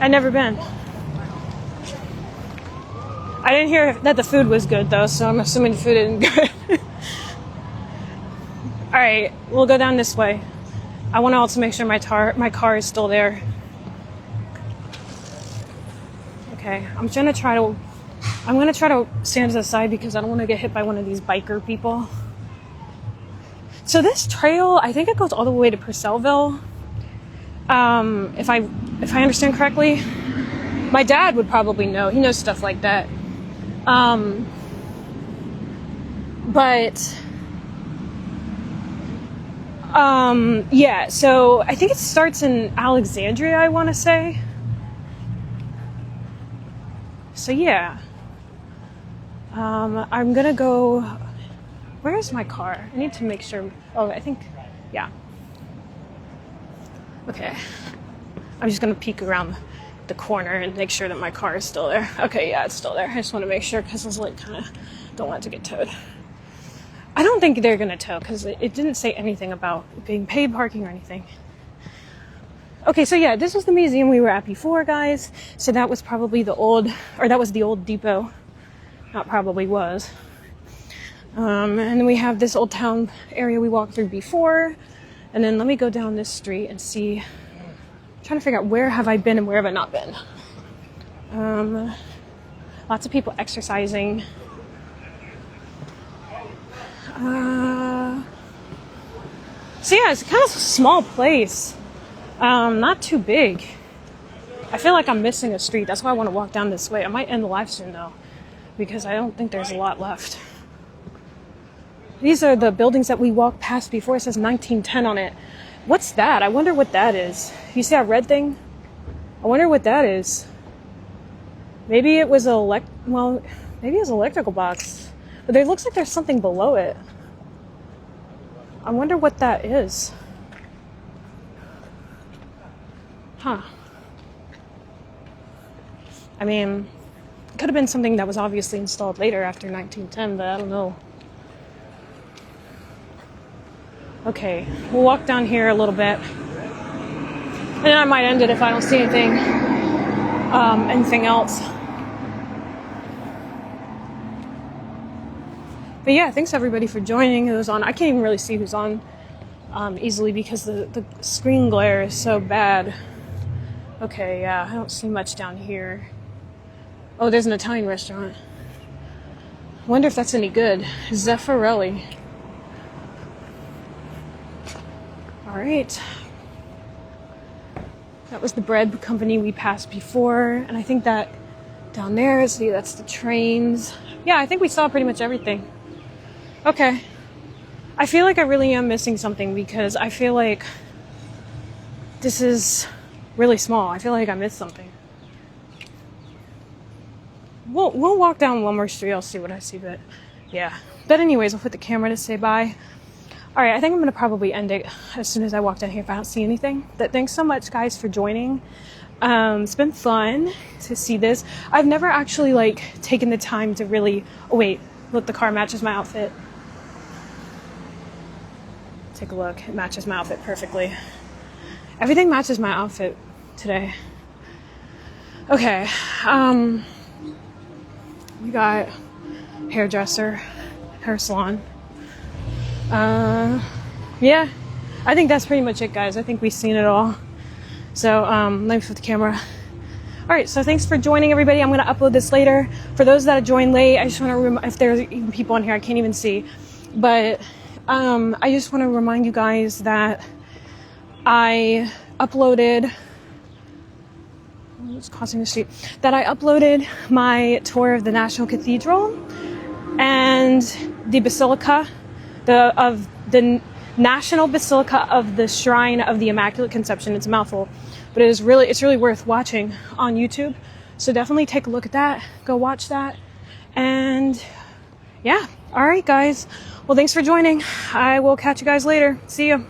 never been. I didn't hear that the food was good, though, so I'm assuming the food isn't good. Alright, we'll go down this way. I want to also make sure my car is still there. Okay, I'm gonna try to stand to the side because I don't want to get hit by one of these biker people. So this trail, I think it goes all the way to Purcellville. If I understand correctly. My dad would probably know. He knows stuff like that. Yeah, so I think it starts in Alexandria, I want to say. So yeah. I'm gonna go. Where is my car? I need to make sure. Oh, I think, yeah. Okay. I'm just gonna peek around the corner and make sure that my car is still there. Okay, yeah, it's still there. I just want to make sure because I was like, kind of don't want it to get towed. I don't think they're gonna tow because it didn't say anything about being paid parking or anything. Okay, so yeah, this was the museum we were at before, guys. So that was probably the old depot. Not probably was. And then we have this old town area we walked through before. And then let me go down this street and see. I'm trying to figure out where have I been and where have I not been. Lots of people exercising. So yeah, it's kind of a small place. Not too big. I feel like I'm missing a street. That's why I want to walk down this way. I might end the live soon though, because I don't think there's a lot left. These are the buildings that we walked past before. It says 1910 on it. What's that? I wonder what that is. You see that red thing? I wonder what that is. Maybe it was maybe it was an electrical box. But it looks like there's something below it. I wonder what that is. Huh. I mean, it could have been something that was obviously installed later after 1910, but I don't know. Okay, we'll walk down here a little bit. And then I might end it if I don't see anything else. But yeah, thanks everybody for joining. Who's on? I can't even really see who's on easily because the screen glare is so bad. Okay, yeah, I don't see much down here. Oh, there's an Italian restaurant. I wonder if that's any good. Zeffirelli. All right. That was the bread company we passed before. And I think that down there, see, that's the trains. Yeah, I think we saw pretty much everything. Okay. I feel like I really am missing something because I feel like this is really small. I feel like I missed something. We'll walk down one more street. I'll see what I see, but yeah. But anyways, I'll put the camera to say bye. All right, I think I'm going to probably end it as soon as I walk down here if I don't see anything. But thanks so much, guys, for joining. It's been fun to see this. I've never actually, taken the time to really... Oh, wait. Look, the car matches my outfit. Take a look. It matches my outfit perfectly. Everything matches my outfit today. Okay, we got hairdresser, hair salon. Yeah, I think that's pretty much it, guys. I think we've seen it all. So, let me put the camera. All right, so thanks for joining, everybody. I'm going to upload this later. For those that joined late, I just want to if there's even people on here, I can't even see. But I just want to remind you guys that I uploaded. What's crossing the street? That I uploaded my tour of the National Cathedral and the Basilica, of the National Basilica of the Shrine of the Immaculate Conception. It's a mouthful, but it's really worth watching on YouTube. So definitely take a look at that. Go watch that. And yeah, all right, guys. Well, thanks for joining. I will catch you guys later. See you.